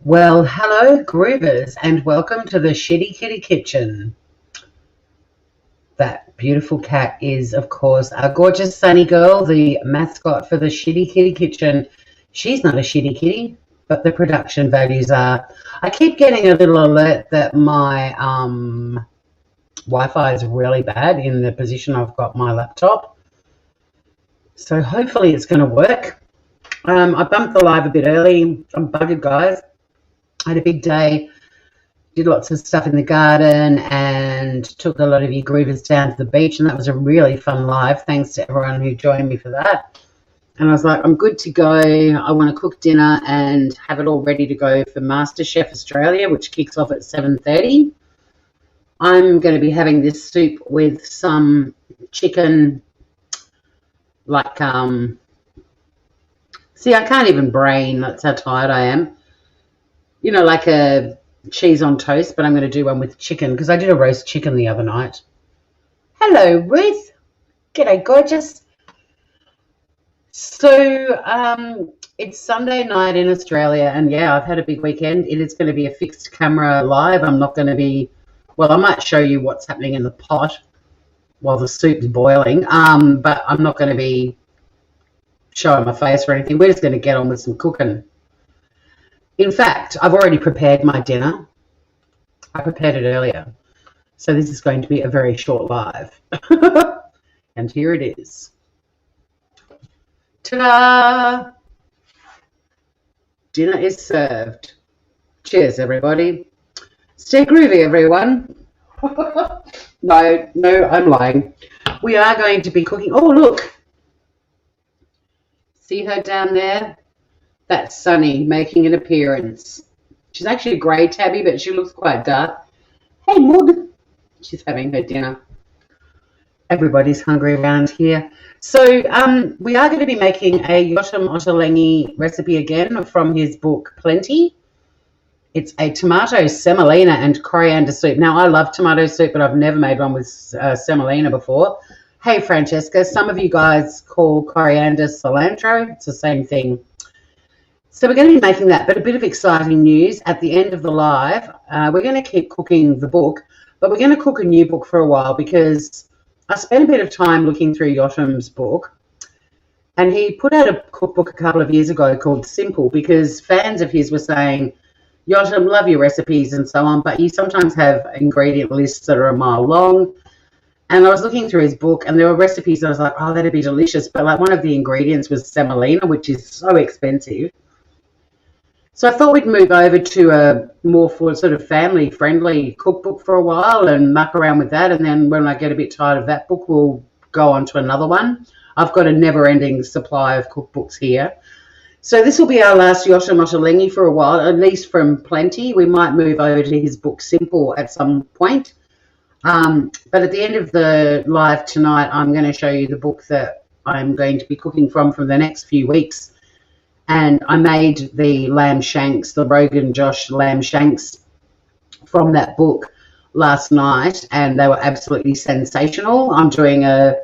Well, hello, Groovers, and welcome to the Shxtty Kxtty Kxtchen. That beautiful cat is, of course, our gorgeous Sunny Girl, the mascot for the Shxtty Kxtty Kxtchen. She's not a shitty kitty, but the production values are. I keep getting a little alert that my Wi-Fi is really bad in the position I've got my laptop. So hopefully it's going to work. I bumped the live a bit early. I'm buggered, guys. I had a big day, did lots of stuff in the garden and took a lot of you groovers down to the beach, and that was a really fun live. Thanks to everyone who joined me for that. And I was like, I'm good to go. I want to cook dinner and have it all ready to go for MasterChef Australia, which kicks off at 7:30. I'm going to be having this soup with some chicken, like, see, I can't even brain. That's how tired I am. You know, like a cheese on toast, but I'm going to do one with chicken because I did a roast chicken the other night. Hello, Ruth. G'day, gorgeous. So it's Sunday night in Australia, and yeah, I've had a big weekend. It is going to be a fixed camera live. I'm not going to be, well, I might show you what's happening in the pot while the soup's boiling, but I'm not going to be showing my face or anything. We're just going to get on with some cooking. In fact, I've already prepared my dinner. I prepared it earlier. So this is going to be a very short live. And here it is. Ta-da! Dinner is served. Cheers, everybody. Stay groovy, everyone. No, I'm lying. We are going to be cooking. Oh, look. See her down there? That's Sunny making an appearance. She's actually a grey tabby, but she looks quite dark. Hey, Morgan. She's having her dinner. Everybody's hungry around here. So we are going to be making a Yotam Ottolenghi recipe again from his book Plenty. It's a tomato, semolina, and coriander soup. Now, I love tomato soup, but I've never made one with semolina before. Hey, Francesca, some of you guys call coriander cilantro. It's the same thing. So we're going to be making that, but a bit of exciting news at the end of the live. We're going to keep cooking the book, but we're going to cook a new book for a while because I spent a bit of time looking through Yotam's book, and he put out a cookbook a couple of years ago called Simple because fans of his were saying, Yotam, love your recipes and so on, but you sometimes have ingredient lists that are a mile long. And I was looking through his book, and there were recipes that I was like, oh, that'd be delicious. But like one of the ingredients was semolina, which is so expensive. So I thought we'd move over to a more sort of family-friendly cookbook for a while and muck around with that. And then when I get a bit tired of that book, we'll go on to another one. I've got a never-ending supply of cookbooks here. So this will be our last Yotam Ottolenghi for a while, at least from Plenty. We might move over to his book Simple at some point. But at the end of the live tonight, I'm going to show you the book that I'm going to be cooking from the next few weeks. And I made the lamb shanks, the Rogan Josh lamb shanks from that book last night, and they were absolutely sensational. I'm doing a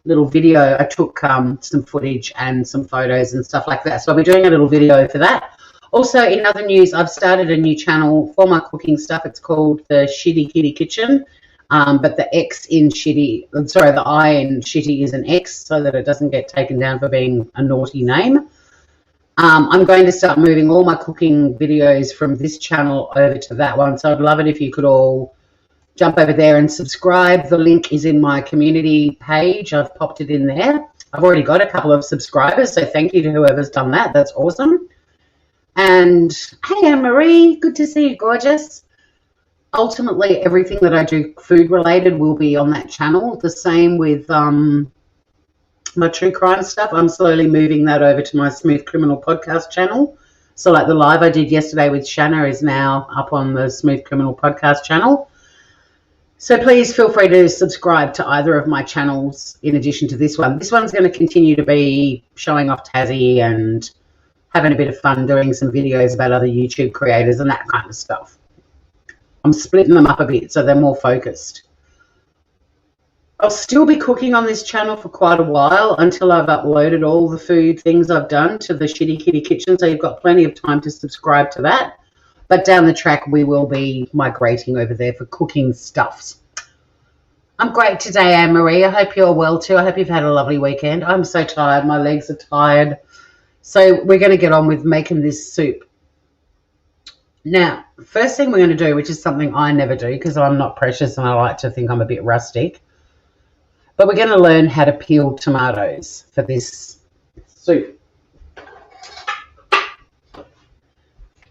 little video. I took some footage and some photos and stuff like that. So I'll be doing a little video for that. Also, in other news, I've started a new channel for my cooking stuff. It's called the Shxtty Kxtty Kxtchen. But the X in Shxtty, sorry, the I in Shxtty is an X so that it doesn't get taken down for being a naughty name. I'm going to start moving all my cooking videos from this channel over to that one. So I'd love it if you could all jump over there and subscribe. The link is in my community page. I've popped it in there. I've already got a couple of subscribers, so thank you to whoever's done that. That's awesome. And hey, Anne-Marie, good to see you, gorgeous. Ultimately, everything that I do food-related will be on that channel. The same with my true crime stuff. I'm slowly moving that over to my Smooth Criminal podcast channel. So like the live I did yesterday with Shanna is now up on the Smooth Criminal podcast channel. So please feel free to subscribe to either of my channels in addition to this one. This one's going to continue to be showing off Tassie and having a bit of fun doing some videos about other YouTube creators and that kind of stuff. I'm splitting them up a bit so they're more focused. I'll still be cooking on this channel for quite a while until I've uploaded all the food things I've done to the Shxtty Kxtty Kxtchen, so you've got plenty of time to subscribe to that. But down the track, we will be migrating over there for cooking stuffs. I'm great today, Anne-Marie. I hope you're well too. I hope you've had a lovely weekend. I'm so tired. My legs are tired. So we're going to get on with making this soup. Now, first thing we're going to do, which is something I never do because I'm not precious and I like to think I'm a bit rustic, but we're going to learn how to peel tomatoes for this soup.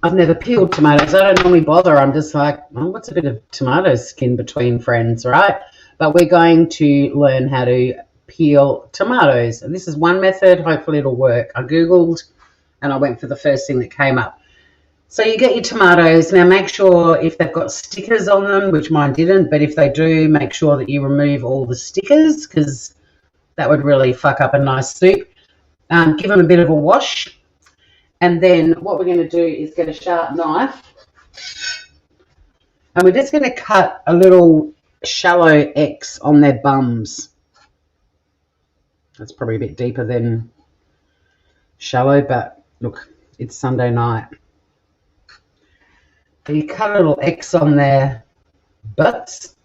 I've never peeled tomatoes. I don't normally bother. I'm just like, oh, what's a bit of tomato skin between friends, right? But we're going to learn how to peel tomatoes. And this is one method. Hopefully it'll work. I Googled and I went for the first thing that came up. So you get your tomatoes. Now make sure if they've got stickers on them, which mine didn't, but if they do, make sure that you remove all the stickers because that would really fuck up a nice soup. Give them a bit of a wash. And then what we're going to do is get a sharp knife and we're just going to cut a little shallow X on their bums. That's probably a bit deeper than shallow, but look, it's Sunday night. So you cut a little X on their butts.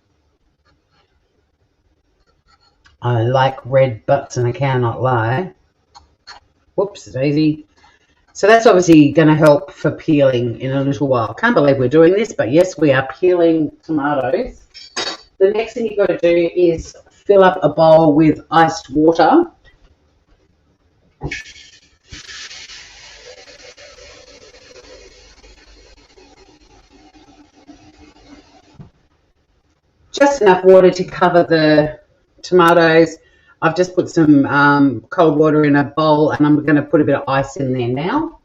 I like red butts and I cannot lie. Whoops, daisy. So that's obviously going to help for peeling in a little while. Can't believe we're doing this, but yes, we are peeling tomatoes. The next thing you've got to do is fill up a bowl with iced water. Just enough water to cover the tomatoes. I've just put some cold water in a bowl and I'm going to put a bit of ice in there now.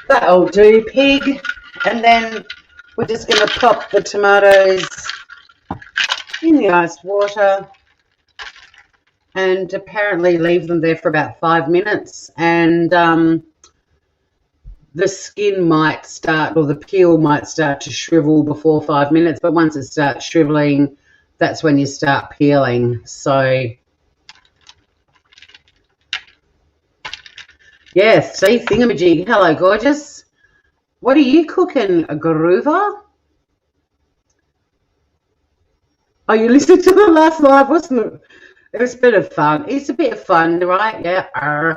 That'll do, pig. And then we're just going to pop the tomatoes in the iced water and apparently leave them there for about 5 minutes. And the skin might start, or the peel might start to shrivel before 5 minutes. But once it starts shriveling, that's when you start peeling. So yeah, see, thingamajig. Hello, gorgeous. What are you cooking, a Garuva? Oh, you listened to the last live, wasn't it? It was a bit of fun. It's a bit of fun, right? Yeah.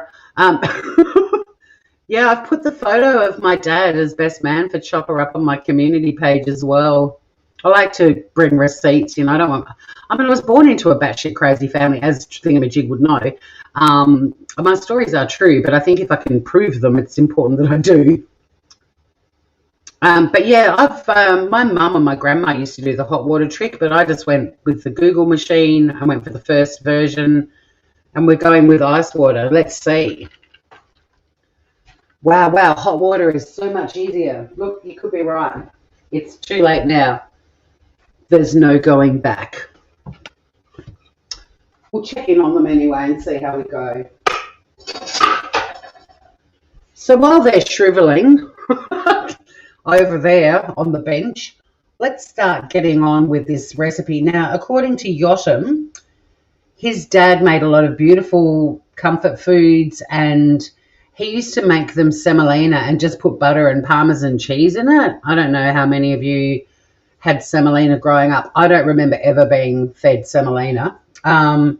Yeah, I've put the photo of my dad as best man for Chopper up on my community page as well. I like to bring receipts, you know. I was born into a batshit crazy family, as Thingamajig would know. My stories are true, but I think if I can prove them, it's important that I do. But yeah, my mum and my grandma used to do the hot water trick, but I just went with the Google machine. I went for the first version, and we're going with ice water. Let's see. Wow, hot water is so much easier. Look, you could be right. It's too late now. There's no going back. We'll check in on them anyway and see how we go. So while they're shriveling over there on the bench, let's start getting on with this recipe. Now, according to Yotam, his dad made a lot of beautiful comfort foods and he used to make them semolina and just put butter and Parmesan cheese in it. I don't know how many of you had semolina growing up. I don't remember ever being fed semolina. And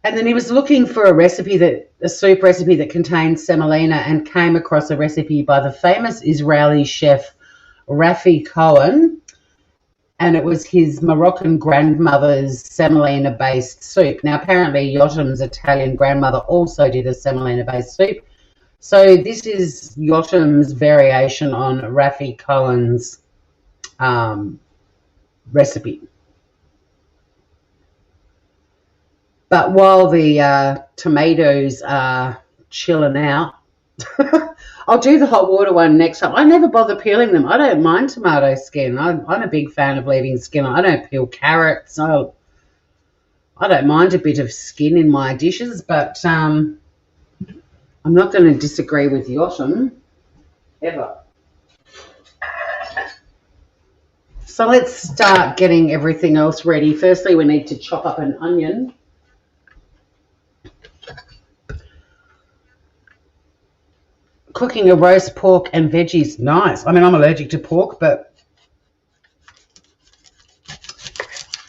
then he was looking for a soup recipe that contained semolina and came across a recipe by the famous Israeli chef Rafi Cohen. And it was his Moroccan grandmother's semolina-based soup. Now, apparently, Yotam's Italian grandmother also did a semolina-based soup. So this is Yotam's variation on Rafi Cohen's recipe. But while the tomatoes are chilling out, I'll do the hot water one next time. I never bother peeling them. I don't mind tomato skin. I'm a big fan of leaving skin on. I don't peel carrots. I don't mind a bit of skin in my dishes, but I'm not going to disagree with Yotam, ever. So let's start getting everything else ready. Firstly, we need to chop up an onion. Cooking a roast pork and veggies, nice. I mean, I'm allergic to pork, but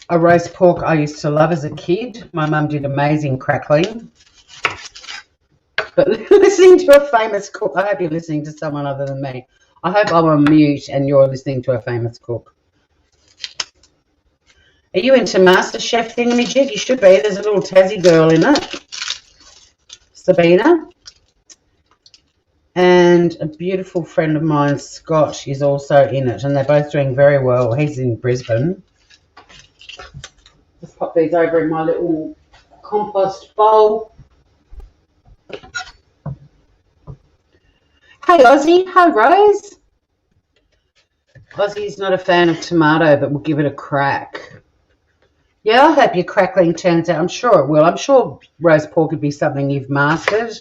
a roast pork I used to love as a kid. My mum did amazing crackling. But listening to a famous cook, I hope you're listening to someone other than me. I hope I'm on mute and you're listening to a famous cook. Are you into MasterChef thingamajig? You should be. There's a little Tassie girl in it. Sabina. And a beautiful friend of mine, Scott, is also in it. And they're both doing very well. He's in Brisbane. Just pop these over in my little compost bowl. Hey, Ozzy. Hi, Rose. Ozzy's not a fan of tomato, but we'll give it a crack. Yeah, I hope your crackling turns out. I'm sure it will. I'm sure roast pork would be something you've mastered.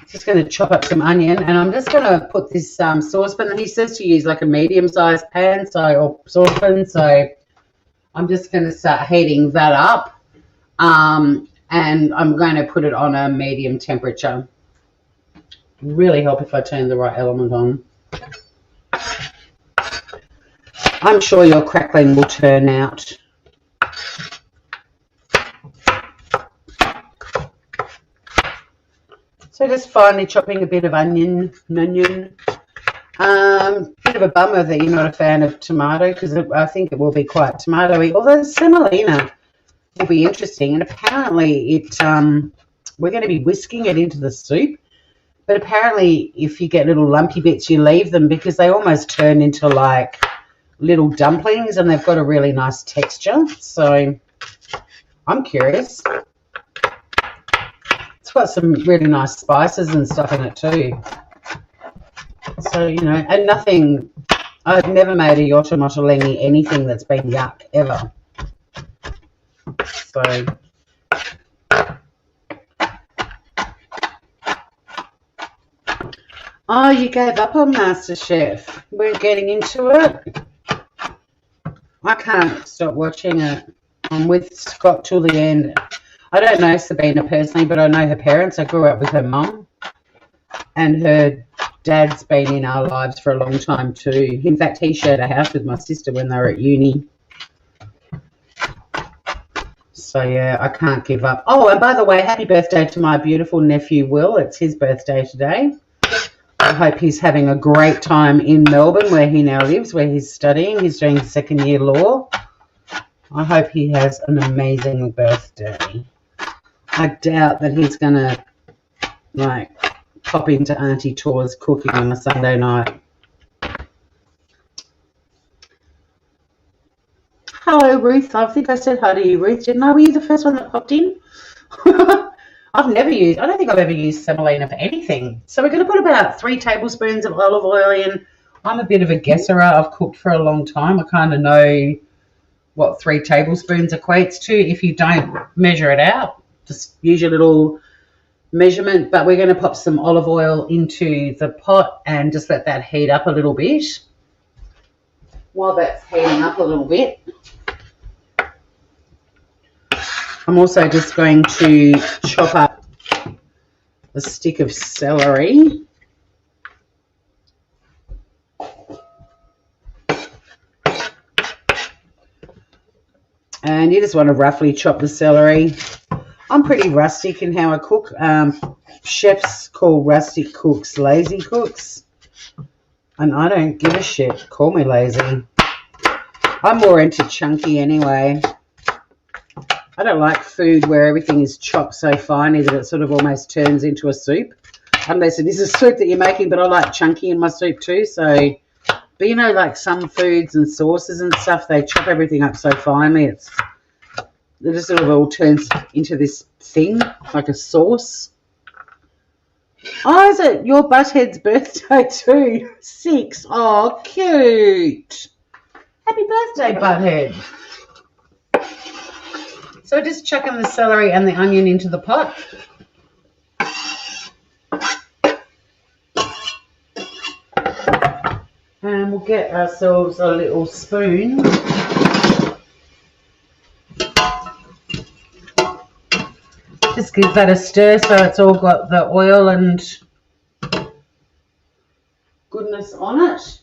Just going to chop up some onion, and I'm just going to put this saucepan. He says to use like a medium-sized pan, or saucepan. So I'm just going to start heating that up, and I'm going to put it on a medium temperature. Really help if I turn the right element on. I'm sure your crackling will turn out. So just finely chopping a bit of onion. Bit of a bummer that you're not a fan of tomato, because I think it will be quite tomatoey. Although semolina will be interesting, and apparently we're going to be whisking it into the soup. But apparently, if you get little lumpy bits, you leave them because they almost turn into like little dumplings, and they've got a really nice texture. So I'm curious. It's got some really nice spices and stuff in it too. So, you know, and nothing, I've never made a Yotam Ottolenghi anything that's been yuck, ever. So, oh, you gave up on MasterChef. We're getting into it. I can't stop watching it. I'm with Scott till the end. I don't know Sabina personally, but I know her parents. I grew up with her mum, and her dad's been in our lives for a long time too. In fact, he shared a house with my sister when they were at uni. So, yeah, I can't give up. Oh, and by the way, happy birthday to my beautiful nephew, Will. It's his birthday today. I hope he's having a great time in Melbourne, where he now lives, where he's studying. He's doing second-year law. I hope he has an amazing birthday. I doubt that he's going to, like, pop into Auntie Tor's cooking on a Sunday night. Hello, Ruth. I think I said hi to you, Ruth, didn't I? Were you the first one that popped in? I don't think I've ever used semolina for anything. So we're going to put about 3 tablespoons of olive oil in. I'm a bit of a guesser. I've cooked for a long time. I kind of know what 3 tablespoons equates to. If you don't measure it out, just use your little measurement. But we're going to pop some olive oil into the pot and just let that heat up a little bit. While that's heating up a little bit, I'm also just going to chop up a stick of celery. And you just want to roughly chop the celery. I'm pretty rustic in how I cook. Chefs call rustic cooks lazy cooks. And I don't give a shit. Call me lazy. I'm more into chunky anyway. I don't like food where everything is chopped so finely that it sort of almost turns into a soup. Unless it is a soup that you're making, but I like chunky in my soup too. So, but you know, like some foods and sauces and stuff, they chop everything up so finely. It just sort of all turns into this thing, like a sauce. Oh, is it your butthead's birthday too? 6. Oh, cute. Happy birthday, butthead. So we're just chucking the celery and the onion into the pot. And we'll get ourselves a little spoon. Just give that a stir so it's all got the oil and goodness on it.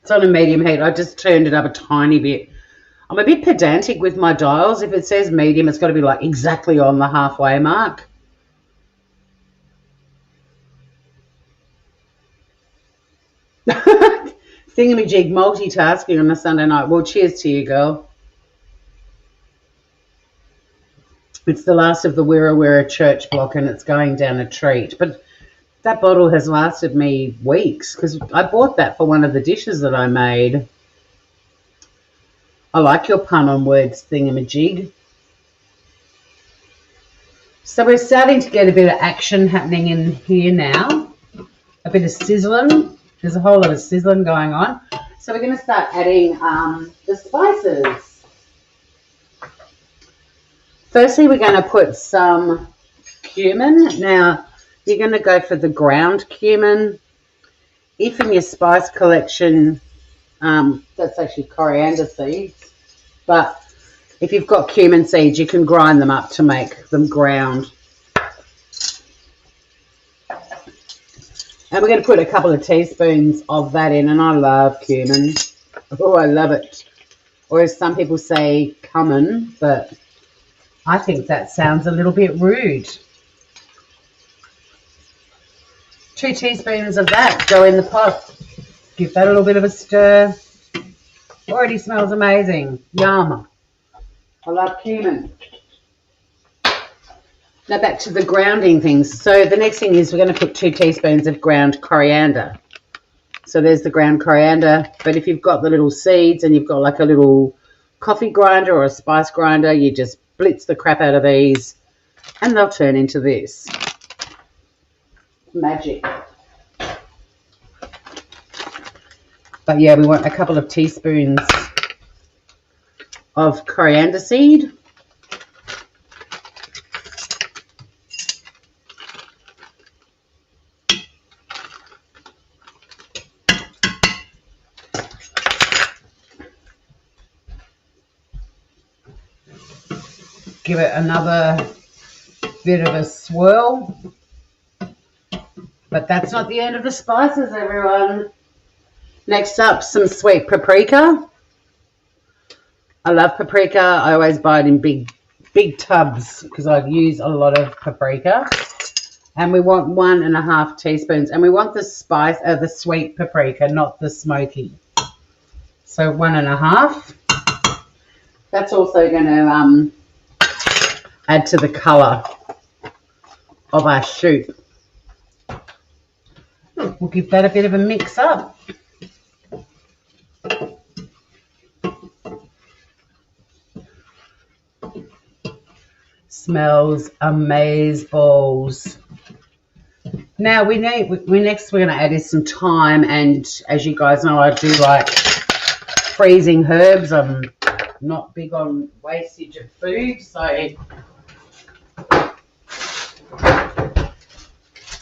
It's on a medium heat. I just turned it up a tiny bit. I'm a bit pedantic with my dials. If it says medium, it's got to be like exactly on the halfway mark. Thingamajig multitasking on a Sunday night. Well, cheers to you, girl. It's the last of the Wirra Wirra church block and it's going down a treat. But that bottle has lasted me weeks because I bought that for one of the dishes that I made. I like your pun on words, Thingamajig. So we're starting to get a bit of action happening in here now. A bit of sizzling. There's a whole lot of sizzling going on. So we're going to start adding the spices. Firstly, we're going to put some cumin. Now, you're going to go for the ground cumin. If in your spice collection, that's actually coriander seeds. But if you've got cumin seeds, you can grind them up to make them ground. And we're going to put a couple of teaspoons of that in. And I love cumin. Oh, I love it. Or as some people say, cumin. But I think that sounds a little bit rude. 2 teaspoons of that go in the pot. Give that a little bit of a stir. Already smells amazing. Yum. I love cumin. Now back to the grounding things. So the next thing is we're going to put 2 teaspoons of ground coriander. So there's the ground coriander. But if you've got the little seeds and you've got like a little coffee grinder or a spice grinder, you just blitz the crap out of these and they'll turn into this. Magic. But yeah, we want a couple of teaspoons of coriander seed. Give it another bit of a swirl. But that's not the end of the spices, everyone. Next up, some sweet paprika. I love paprika. I always buy it in big tubs because I use a lot of paprika. And we want 1.5 teaspoons. And we want the spice of the sweet paprika, not the smoky. So 1.5. That's also going to add to the colour of our soup. We'll give that a bit of a mix up. Smells amazeballs. Now we're going to add in some thyme, and as you guys know, I do like freezing herbs. I'm not big on wastage of food, so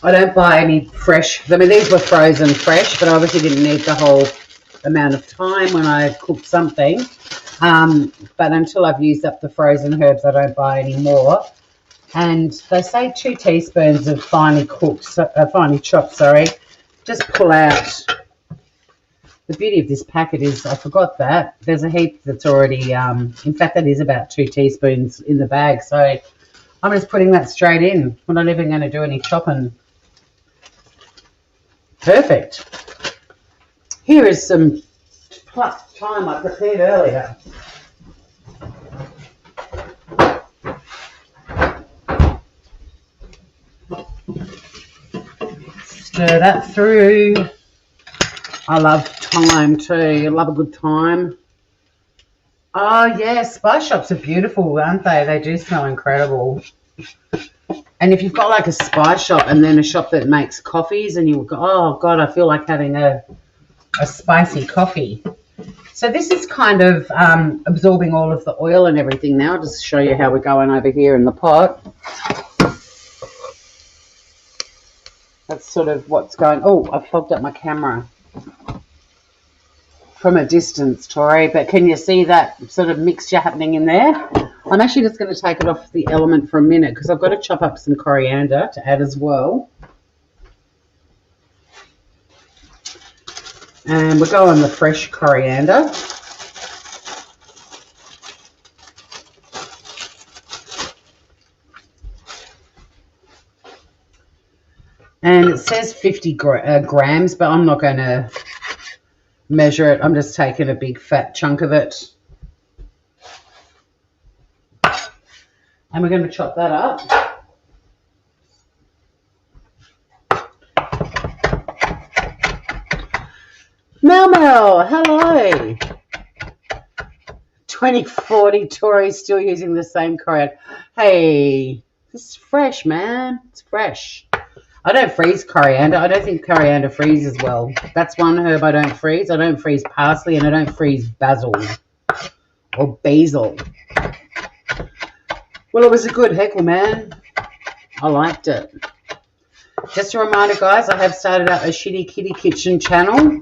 I don't buy any fresh. I mean, these were frozen fresh, but I obviously didn't need the whole amount of time when I cooked something. But until I've used up the frozen herbs, I don't buy any more. And they say 2 teaspoons of finely chopped, just pull out. The beauty of this packet is, I forgot that, there's a heap that's already, in fact, that is about 2 teaspoons in the bag. So I'm just putting that straight in. We're not even going to do any chopping. Perfect. Here is some plucked thyme I prepared earlier. Stir that through. I love thyme too. I love a good thyme. Oh yeah, spice shops are beautiful, aren't they? They do smell incredible. And if you've got like a spice shop and then a shop that makes coffees and you go, oh God, I feel like having a a spicy coffee. So this is kind of absorbing all of the oil and everything now. I'll just show you how we're going over here in the pot. That's sort of what's going. Oh, I've fogged up my camera from a distance, Tori, but can you see that sort of mixture happening in there? I'm actually just going to take it off the element for a minute because I've got to chop up some coriander to add as well. And we'll go on the fresh coriander. And it says 50 grams, but I'm not going to measure it. I'm just taking a big fat chunk of it. And we're going to chop that up. Mel, hello. 2040 Tori still using the same coriander. Hey, this is fresh, man. It's fresh. I don't freeze coriander. I don't think coriander freezes well. That's one herb I don't freeze. I don't freeze parsley and I don't freeze basil or basil. Well, it was a good heckle, man. I liked it. Just a reminder, guys, I have started up a Shxtty Kxtty Kxtchen channel.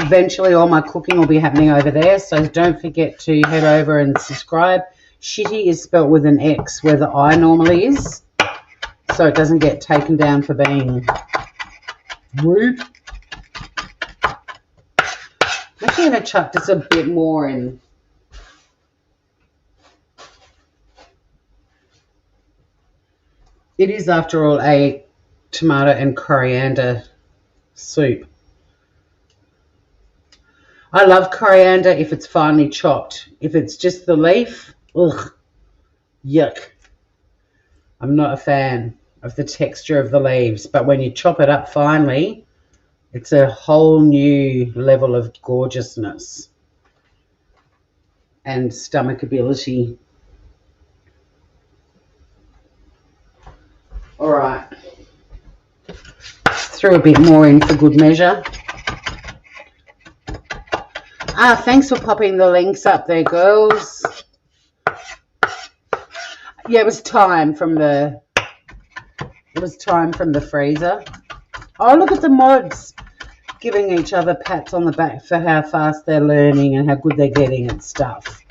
Eventually, all my cooking will be happening over there, so don't forget to head over and subscribe. Shxtty is spelt with an X where the I normally is, so it doesn't get taken down for being rude. I'm actually going to chuck just a bit more in. It is, after all, a tomato and coriander soup. I love coriander if it's finely chopped. If it's just the leaf, ugh, yuck. I'm not a fan of the texture of the leaves, but when you chop it up finely, it's a whole new level of gorgeousness and stomachability. All right, throw a bit more in for good measure. Thanks for popping the links up there, girls. Yeah, it was time from the freezer. Oh, look at the mods giving each other pats on the back for how fast they're learning and how good they're getting at stuff.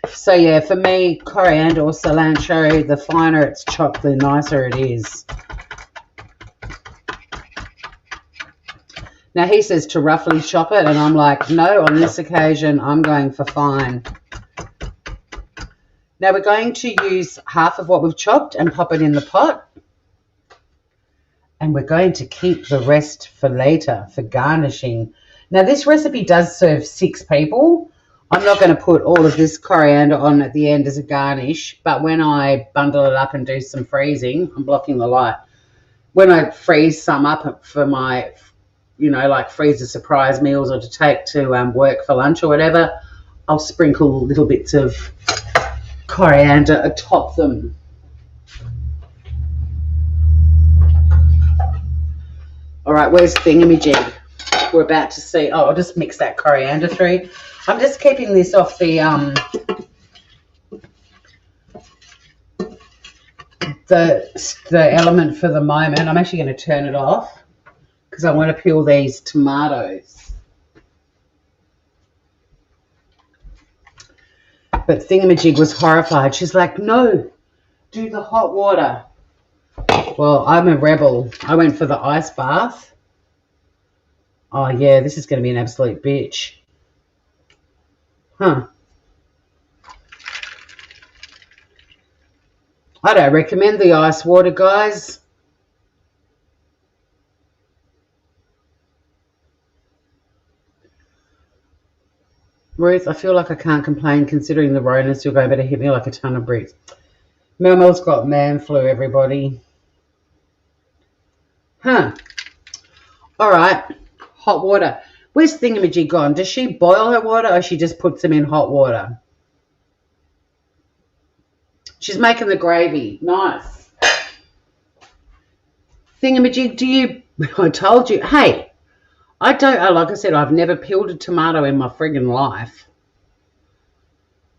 So yeah, for me, coriander or cilantro, the finer it's chopped, the nicer it is. Now he says to roughly chop it, and I'm like, no, on this occasion, I'm going for fine. Now we're going to use half of what we've chopped and pop it in the pot. And we're going to keep the rest for later, for garnishing. Now this recipe does serve 6 people. I'm not going to put all of this coriander on at the end as a garnish, but when I bundle it up and do some freezing, I'm blocking the light. When I freeze some up for my, you know, like freezer surprise meals or to take to work for lunch or whatever, I'll sprinkle little bits of coriander atop them. All right, where's thingamajig? We're about to see. Oh, I'll just mix that coriander through. I'm just keeping this off the element for the moment. I'm actually going to turn it off because I want to peel these tomatoes. But thingamajig was horrified. She's like, no, do the hot water. Well, I'm a rebel. I went for the ice bath. Oh, yeah, this is going to be an absolute bitch. Huh. I don't recommend the ice water, guys. Ruth, I feel like I can't complain considering the Rona's still going, but it hit me like a ton of bricks. Melmel's got man flu, everybody. Huh. All right. Hot water. Where's thingamajig gone? Does she boil her water or she just puts them in hot water? She's making the gravy. Nice. Thingamajig, do you I told you, hey, I don't, like I said, I've never peeled a tomato in my friggin' life.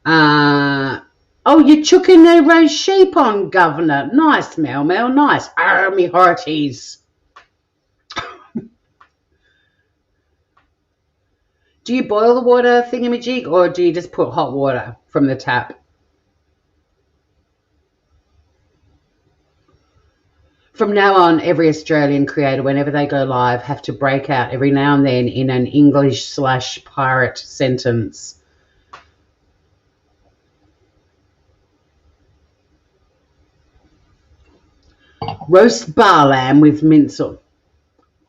Oh, you're chucking a roast sheep on, Governor. Nice, Mel, nice. Me hearties. Do you boil the water thingamajig, or do you just put hot water from the tap? From now on, every Australian creator, whenever they go live, have to break out every now and then in an English/pirate sentence. Roast bar lamb with mince.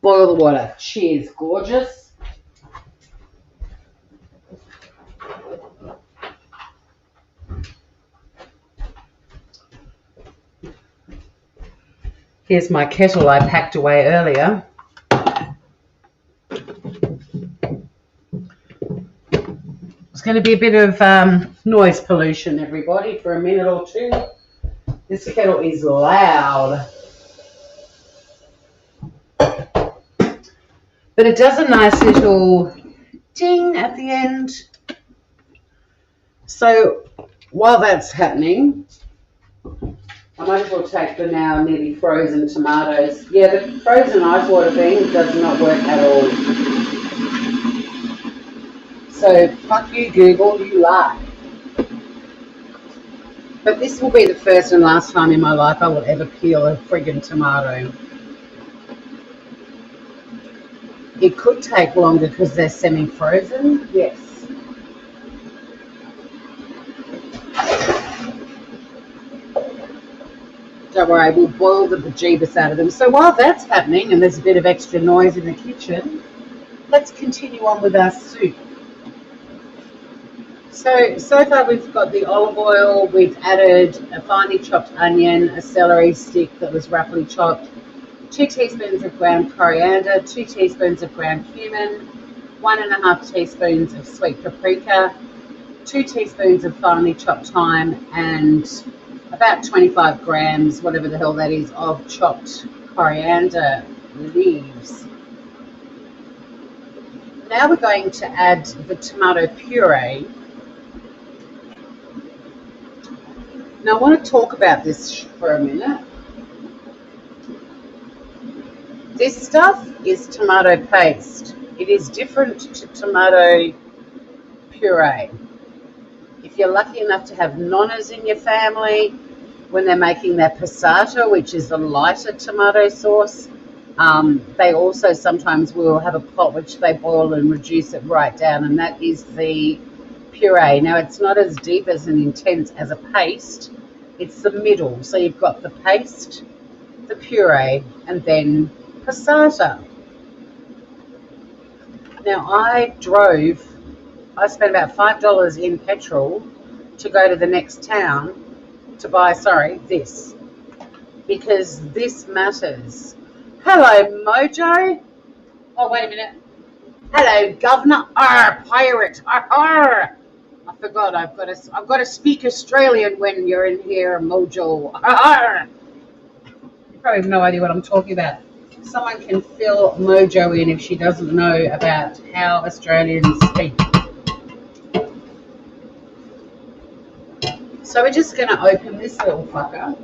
Boil the water. Cheers, gorgeous. Here's my kettle I packed away earlier. It's going to be a bit of noise pollution, everybody, for a minute or two. This kettle is loud. But it does a nice little ding at the end. So while that's happening, I might as well take the now nearly frozen tomatoes. Yeah, the frozen ice water thing does not work at all. So fuck you, Google, you lie. But this will be the first and last time in my life I will ever peel a friggin' tomato. It could take longer because they're semi-frozen, yes. Don't worry, we'll boil the bejeebus out of them. So while that's happening and there's a bit of extra noise in the kitchen, let's continue on with our soup. So far we've got the olive oil, we've added a finely chopped onion, a celery stick that was roughly chopped, 2 teaspoons of ground coriander, 2 teaspoons of ground cumin, 1.5 teaspoons of sweet paprika, 2 teaspoons of finely chopped thyme, and about 25 grams, whatever the hell that is, of chopped coriander leaves. Now we're going to add the tomato puree. Now I want to talk about this for a minute. This stuff is tomato paste. It is different to tomato puree. If you're lucky enough to have nonnas in your family, when they're making their passata, which is the lighter tomato sauce, they also sometimes will have a pot which they boil and reduce it right down, and that is the puree. Now, it's not as deep as and intense as a paste. It's the middle. So you've got the paste, the puree, and then passata. Now, I spent about $5 in petrol to go to the next town to buy, this, because this matters. Hello, Mojo. Oh, wait a minute. Hello, Governor. Pirate. Arr. I forgot. I've got to speak Australian when you're in here, Mojo. Arr. You probably have no idea what I'm talking about. Someone can fill Mojo in if she doesn't know about how Australians speak. So we're just going to open this little fucker.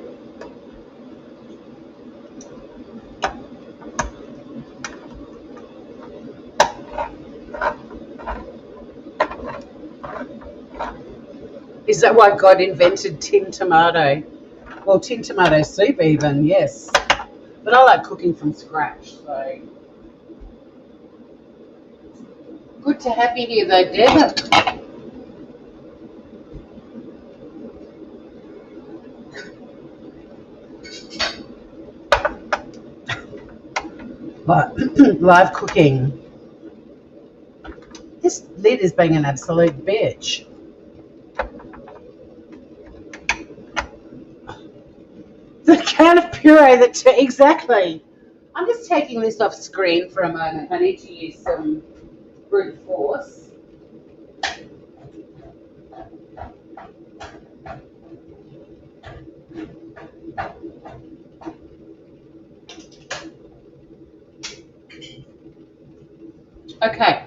Is that why God invented tin tomato? Well, tin tomato soup even, yes. But I like cooking from scratch, so. Good to have you here though, Deb. Live cooking. This lid is being an absolute bitch. The can of puree, exactly. I'm just taking this off screen for a moment. I need to use some brute force. Okay.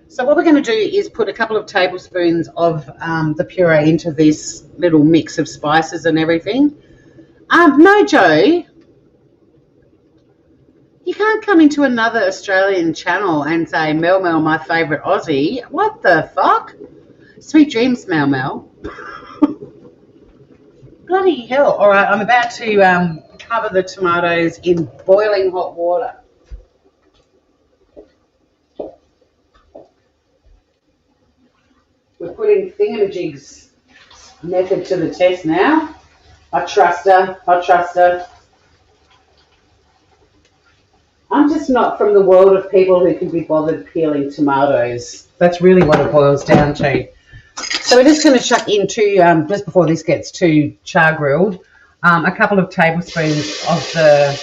So what we're going to do is put a couple of tablespoons of the puree into this little mix of spices and everything. Mojo, you can't come into another Australian channel and say, Mel Mel, my favourite Aussie. What the fuck? Sweet dreams, Mel Mel. Bloody hell. All right, I'm about to cover the tomatoes in boiling hot water. We're putting Thingamajig's method to the test now. I trust her. I trust her. I'm just not from the world of people who can be bothered peeling tomatoes. That's really what it boils down to. So we're just going to chuck into, just before this gets too char grilled, a couple of tablespoons of the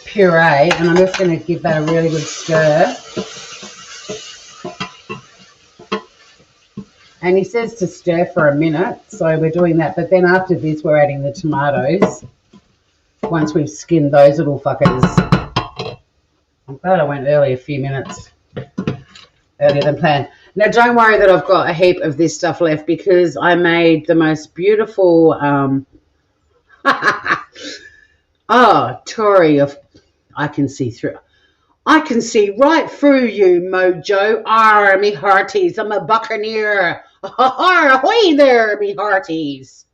puree, and I'm just going to give that a really good stir. And he says to stir for a minute, so we're doing that. But then after this, we're adding the tomatoes. Once we've skinned those little fuckers. I'm glad I went early, a few minutes earlier than planned. Now, don't worry that I've got a heap of this stuff left because I made the most beautiful, Tori of, I can see through. I can see right through you, Mojo. Arr, me hearties, I'm a buccaneer. Ahoy there, me hearties.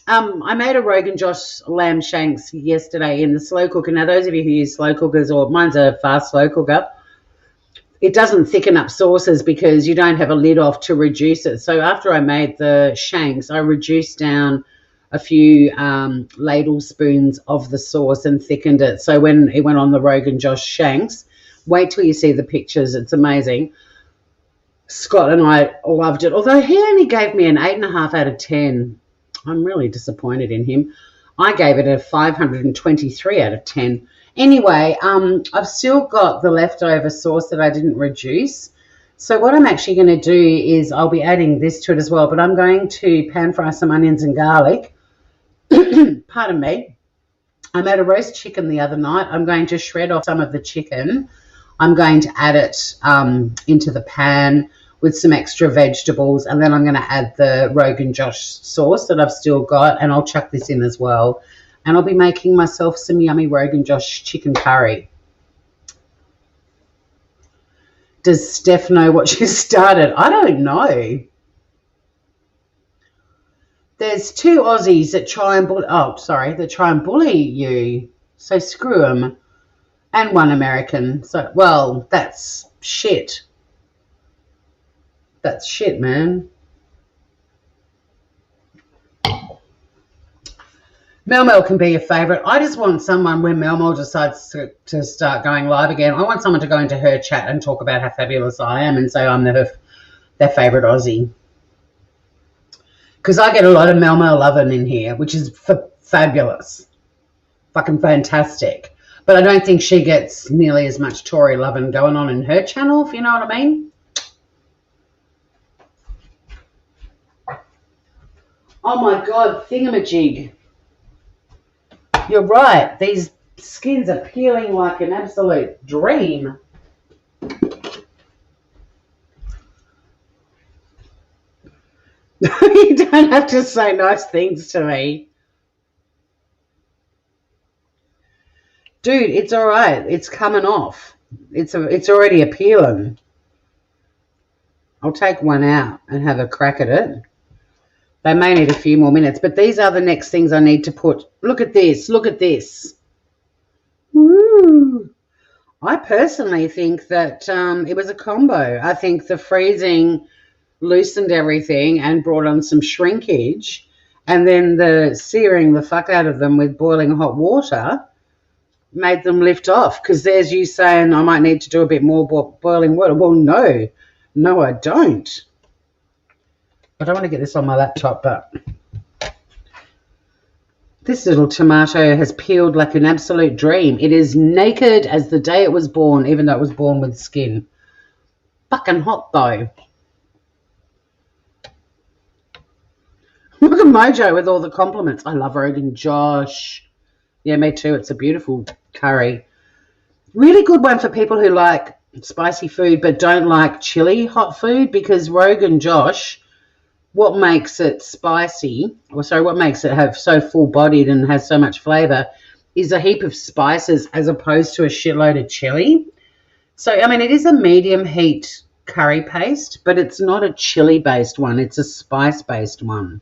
I made a Rogan Josh lamb shanks yesterday in the slow cooker. Now, those of you who use slow cookers, or mine's a fast slow cooker, it doesn't thicken up sauces because you don't have a lid off to reduce it. So after I made the shanks, I reduced down a few ladle spoons of the sauce and thickened it. So when it went on the Rogan Josh shanks, wait till you see the pictures. It's amazing. Scott and I loved it, although he only gave me an 8.5 out of 10. I'm really disappointed in him. I gave it a 523 out of 10. Anyway, I've still got the leftover sauce that I didn't reduce. So what I'm actually going to do is I'll be adding this to it as well, but I'm going to pan fry some onions and garlic. Pardon me. I made a roast chicken the other night. I'm going to shred off some of the chicken. I'm going to add it into the pan with some extra vegetables, and then I'm going to add the Rogan Josh sauce that I've still got, and I'll chuck this in as well. And I'll be making myself some yummy Rogan Josh chicken curry. Does Steph know what she started? I don't know. There's two Aussies that try and bully you. So screw them. And one American. So, well, that's shit. That's shit, man. Mel Mel can be a favourite. I just want someone, when Mel Mel decides to start going live again, I want someone to go into her chat and talk about how fabulous I am and say I'm their favourite Aussie. Because I get a lot of Mel Mel loving in here, which is fabulous. Fucking fantastic. But I don't think she gets nearly as much Tory loving going on in her channel, if you know what I mean. Oh my God, thingamajig. You're right. These skins are peeling like an absolute dream. You don't have to say nice things to me. Dude, it's all right. It's coming off. It's already appealing. I'll take one out and have a crack at it. They may need a few more minutes, but these are the next things I need to put. Look at this. Look at this. Woo. I personally think that it was a combo. I think the freezing loosened everything and brought on some shrinkage, and then the searing the fuck out of them with boiling hot water made them lift off. Because there's you saying I might need to do a bit more boiling water. Well, no, I don't. I don't want to get this on my laptop, but this little tomato has peeled like an absolute dream. It is naked as the day it was born, even though it was born with skin. Fucking hot, though. Look at Mojo with all the compliments. I love Rogan Josh. Yeah, me too. It's a beautiful curry. Really good one for people who like spicy food but don't like chili hot food, because Rogan Josh, what makes it spicy, what makes it have so full-bodied and has so much flavour is a heap of spices as opposed to a shitload of chili. So, I mean, it is a medium heat curry paste, but it's not a chili-based one. It's a spice-based one.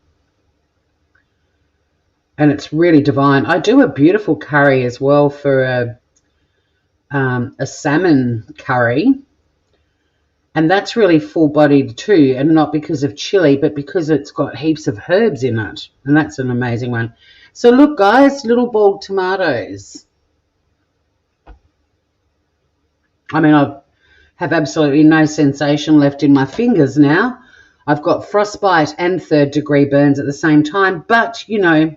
And it's really divine. I do a beautiful curry as well for a salmon curry. And that's really full-bodied too, and not because of chili, but because it's got heaps of herbs in it. And that's an amazing one. So look, guys, little balled tomatoes. I mean, I have absolutely no sensation left in my fingers now. I've got frostbite and 3rd-degree burns at the same time, but, you know,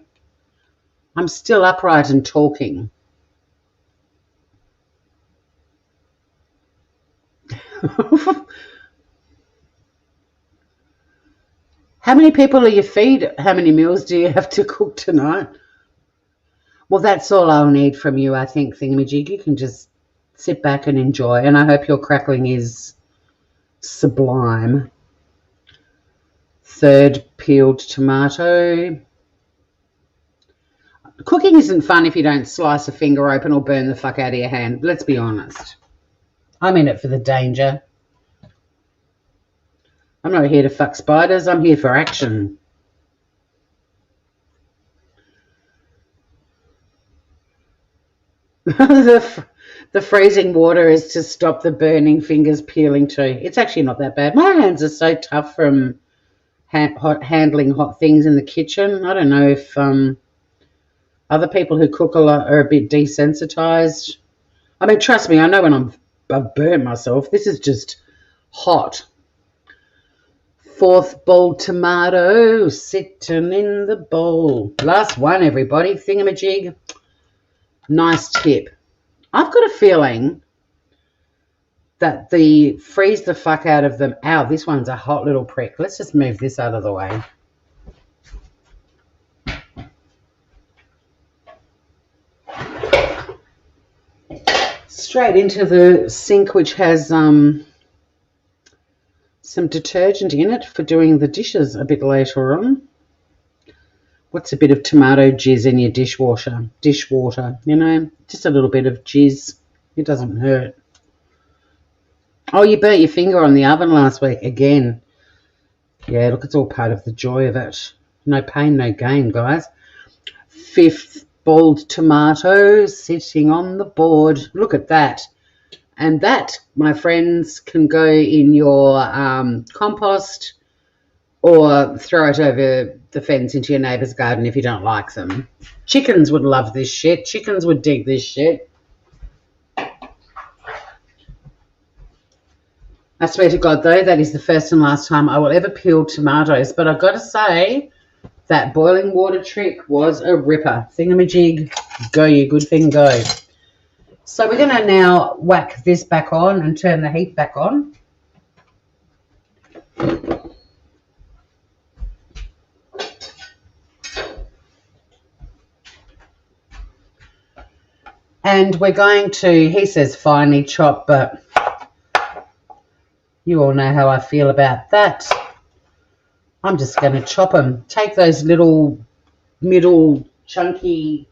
I'm still upright and talking. How many people are you feed? How many meals do you have to cook tonight? Well, that's all I'll need from you, I think, Thingamajig. You can just sit back and enjoy. And I hope your crackling is sublime. 3rd peeled tomato. Cooking isn't fun if you don't slice a finger open or burn the fuck out of your hand. Let's be honest. I'm in it for the danger. I'm not here to fuck spiders. I'm here for action. The freezing water is to stop the burning fingers peeling too. It's actually not that bad. My hands are so tough from handling hot things in the kitchen. I don't know if other people who cook a lot are a bit desensitized. I mean, trust me, I know when I've burnt myself. This is just hot. 4th boiled tomato sitting in the bowl. Last one, everybody. Thingamajig. Nice tip. I've got a feeling that the freeze the fuck out of them. Ow, this one's a hot little prick. Let's just move this out of the way. Straight into the sink, which has some detergent in it for doing the dishes a bit later on. What's a bit of tomato jizz in your dishwater, you know, just a little bit of jizz. It doesn't hurt. Oh, you burnt your finger on the oven last week again. Yeah, look, it's all part of the joy of it. No pain, no gain, guys. 5th boiled tomato sitting on the board. Look at that. And that, my friends, can go in your compost or throw it over the fence into your neighbour's garden if you don't like them. Chickens would love this shit. Chickens would dig this shit. I swear to God, though, that is the first and last time I will ever peel tomatoes. But I've got to say, that boiling water trick was a ripper. Thingamajig, go, you good thing, go. So we're going to now whack this back on and turn the heat back on. And we're going to, he says finely chop, but you all know how I feel about that. I'm just going to chop them. Take those little middle chunky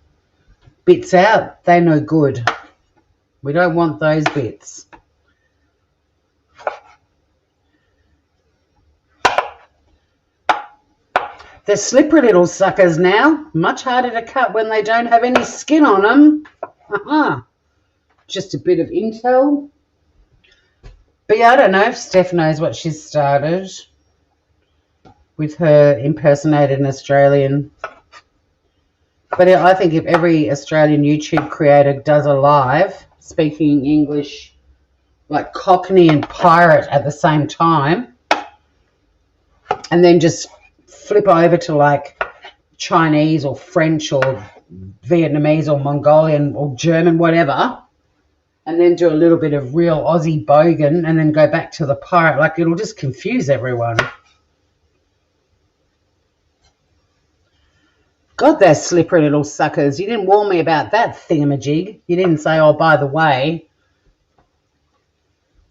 bits out. They're no good. We don't want those bits. They're slippery little suckers now. Much harder to cut when they don't have any skin on them. Just a bit of intel. But yeah, I don't know if Steph knows what she's started with her impersonated an Australian. But I think if every Australian YouTube creator does a live speaking English like Cockney and pirate at the same time, and then just flip over to like Chinese or French or Vietnamese or Mongolian or German, whatever, and then do a little bit of real Aussie bogan and then go back to the pirate, like it'll just confuse everyone. God, they're slippery little suckers. You didn't warn me about that thingamajig. You didn't say, oh, by the way,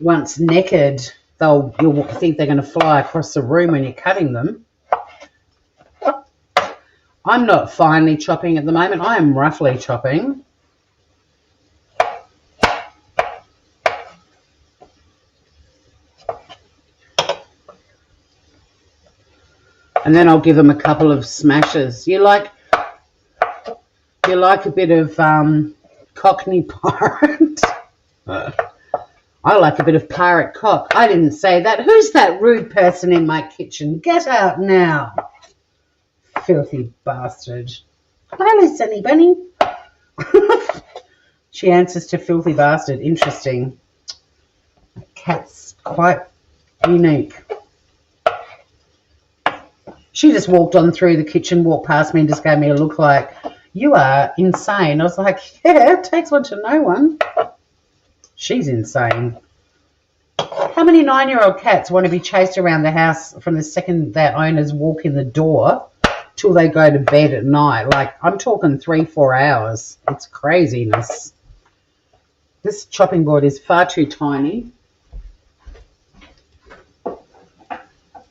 once naked, you'll think they're going to fly across the room when you're cutting them. I'm not finely chopping at the moment. I am roughly chopping. And then I'll give them a couple of smashes. You like a bit of Cockney pirate? I like a bit of pirate cock. I didn't say that. Who's that rude person in my kitchen? Get out now. Filthy bastard. Hello, Sunny Bunny. She answers to filthy bastard. Interesting. That cat's quite unique. She just walked on through the kitchen, walked past me and just gave me a look like, you are insane. I was like, yeah, it takes one to know one. She's insane. How many 9-year-old cats want to be chased around the house from the second their owners walk in the door till they go to bed at night? Like, I'm talking 3-4 hours. It's craziness. This chopping board is far too tiny.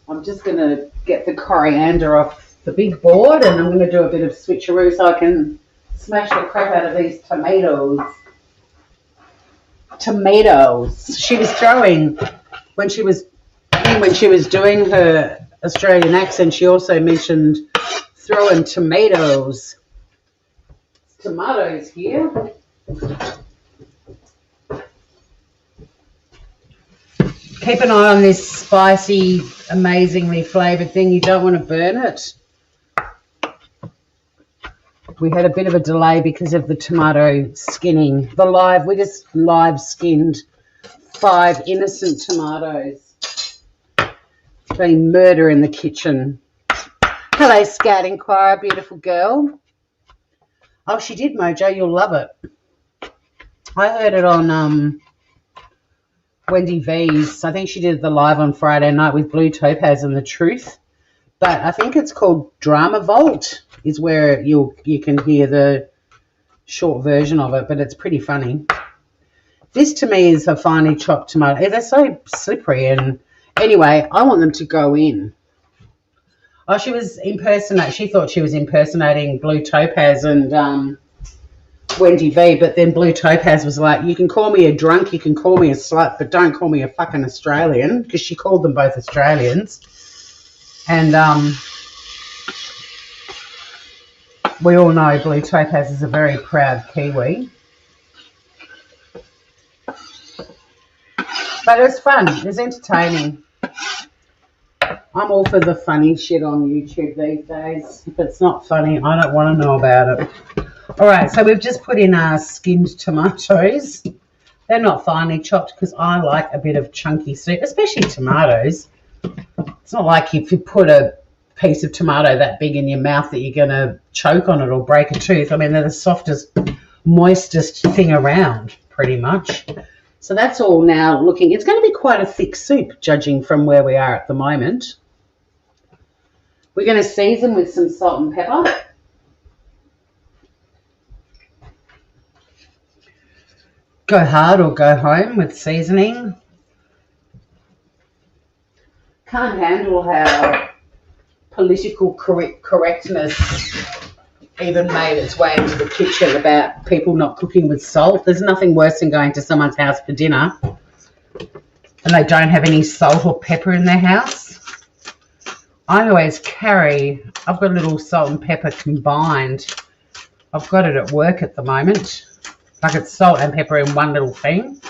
I'm just going to get the coriander off the big board and I'm going to do a bit of switcheroo so I can smash the crap out of these tomatoes. She was throwing, when she was doing her Australian accent, she also mentioned throwing tomatoes. Tomatoes here. Keep an eye on this spicy, amazingly flavoured thing. You don't want to burn it. We had a bit of a delay because of the tomato skinning. We just live skinned 5 innocent tomatoes. It's been murder in the kitchen. Hello, Scout Inquirer, beautiful girl. Oh, she did, Mojo. You'll love it. I heard it on Wendy V's. I think she did the live on Friday night with Blue Topaz and The Truth. But I think it's called Drama Vault is where you can hear the short version of it, but it's pretty funny. This to me is a finely chopped tomato. They're so slippery, and anyway, I want them to go in. Oh, she thought she was impersonating Blue Topaz and Wendy V, but then Blue Topaz was like, you can call me a drunk, you can call me a slut, but don't call me a fucking Australian, because she called them both Australians. And we all know Blue Topaz is a very proud Kiwi. But it was fun. It was entertaining. I'm all for the funny shit on YouTube these days. If it's not funny, I don't want to know about it. All right, so we've just put in our skinned tomatoes. They're not finely chopped because I like a bit of chunky soup, especially tomatoes. It's not like if you put a piece of tomato that big in your mouth that you're going to choke on it or break a tooth. I mean, they're the softest, moistest thing around, pretty much. So that's all now looking. It's going to be quite a thick soup, judging from where we are at the moment. We're going to season with some salt and pepper. Go hard or go home with seasoning. Can't handle how political correctness even made its way into the kitchen about people not cooking with salt. There's nothing worse than going to someone's house for dinner and they don't have any salt or pepper in their house. I always I've got a little salt and pepper combined. I've got it at work at the moment. Like it's salt and pepper in one little thing.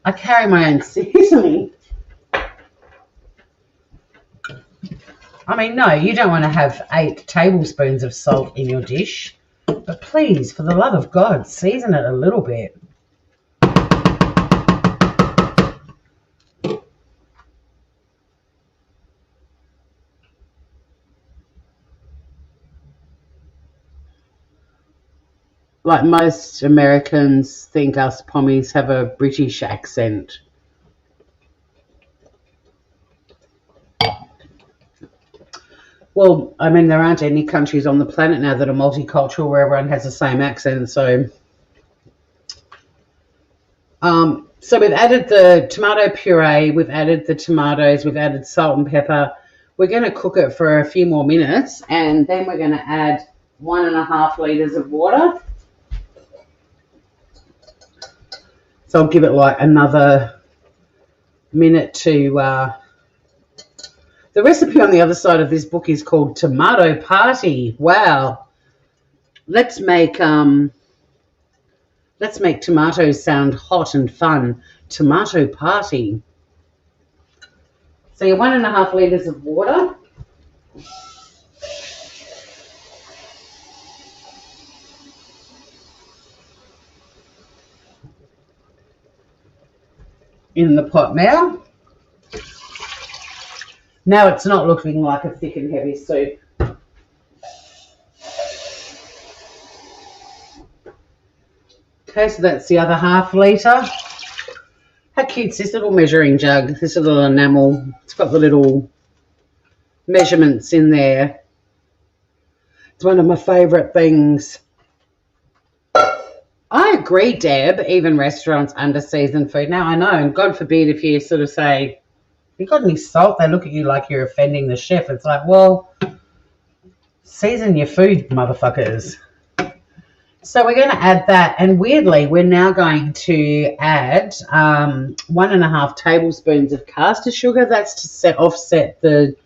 I carry my own seasoning. I mean, no, you don't want to have 8 tablespoons of salt in your dish. But please, for the love of God, season it a little bit. Like most Americans think us Pommies have a British accent. Well, I mean, there aren't any countries on the planet now that are multicultural where everyone has the same accent. So we've added the tomato puree, we've added the tomatoes, we've added salt and pepper. We're going to cook it for a few more minutes, and then we're going to add 1.5 litres of water. So I'll give it like another minute to... the recipe on the other side of this book is called Tomato Party. Wow. Let's make tomatoes sound hot and fun. Tomato Party. So your 1.5 litres of water. In the pot now. Now it's not looking like a thick and heavy soup. Okay, so that's the other 1/2 litre. How cute's this little measuring jug? This little enamel. It's got the little measurements in there. It's one of my favourite things. I agree, Deb. Even restaurants under-season food. Now, I know, and God forbid if you sort of say, you got any salt? They look at you like you're offending the chef. It's like, well, season your food, motherfuckers. So we're going to add that, and weirdly, we're now going to add 1.5 tablespoons of caster sugar. That's to offset the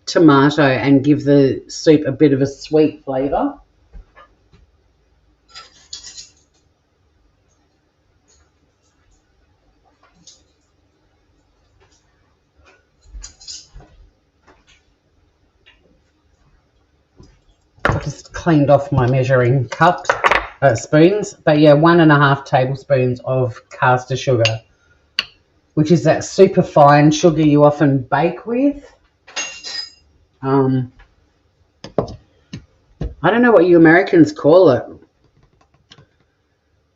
tomato and give the soup a bit of a sweet flavour. I just cleaned off my measuring cups. Spoons, but yeah, 1.5 tablespoons of caster sugar, which is that super fine sugar you often bake with. I don't know what you Americans call it.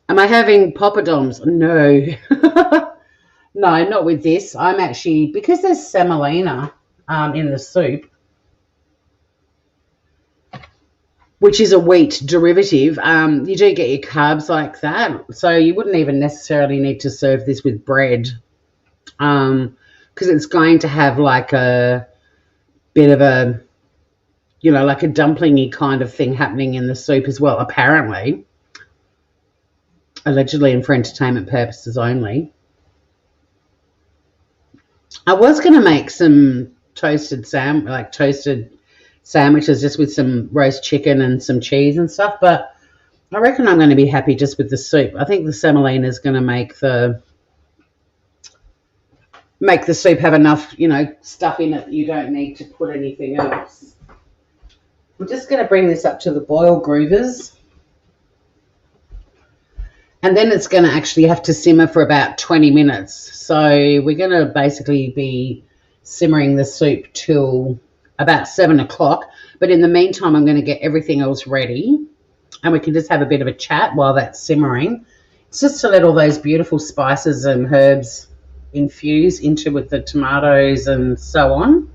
Am I having poppadoms? No. No, not with this. I'm actually, because there's semolina in the soup, which is a wheat derivative, you do get your carbs like that. So you wouldn't even necessarily need to serve this with bread, because it's going to have like a bit of a, you know, like a dumplingy kind of thing happening in the soup as well, apparently. Allegedly, and for entertainment purposes only. I was going to make some toasted sandwiches just with some roast chicken and some cheese and stuff, but I reckon I'm going to be happy just with the soup. I think the semolina is going to make the soup have enough, you know, stuff in it that you don't need to put anything else. I'm just going to bring this up to the boil, groovers. And then it's going to actually have to simmer for about 20 minutes. So we're going to basically be simmering the soup till about 7 o'clock. But in the meantime, I'm going to get everything else ready. And we can just have a bit of a chat while that's simmering. It's just to let all those beautiful spices and herbs infuse into with the tomatoes and so on.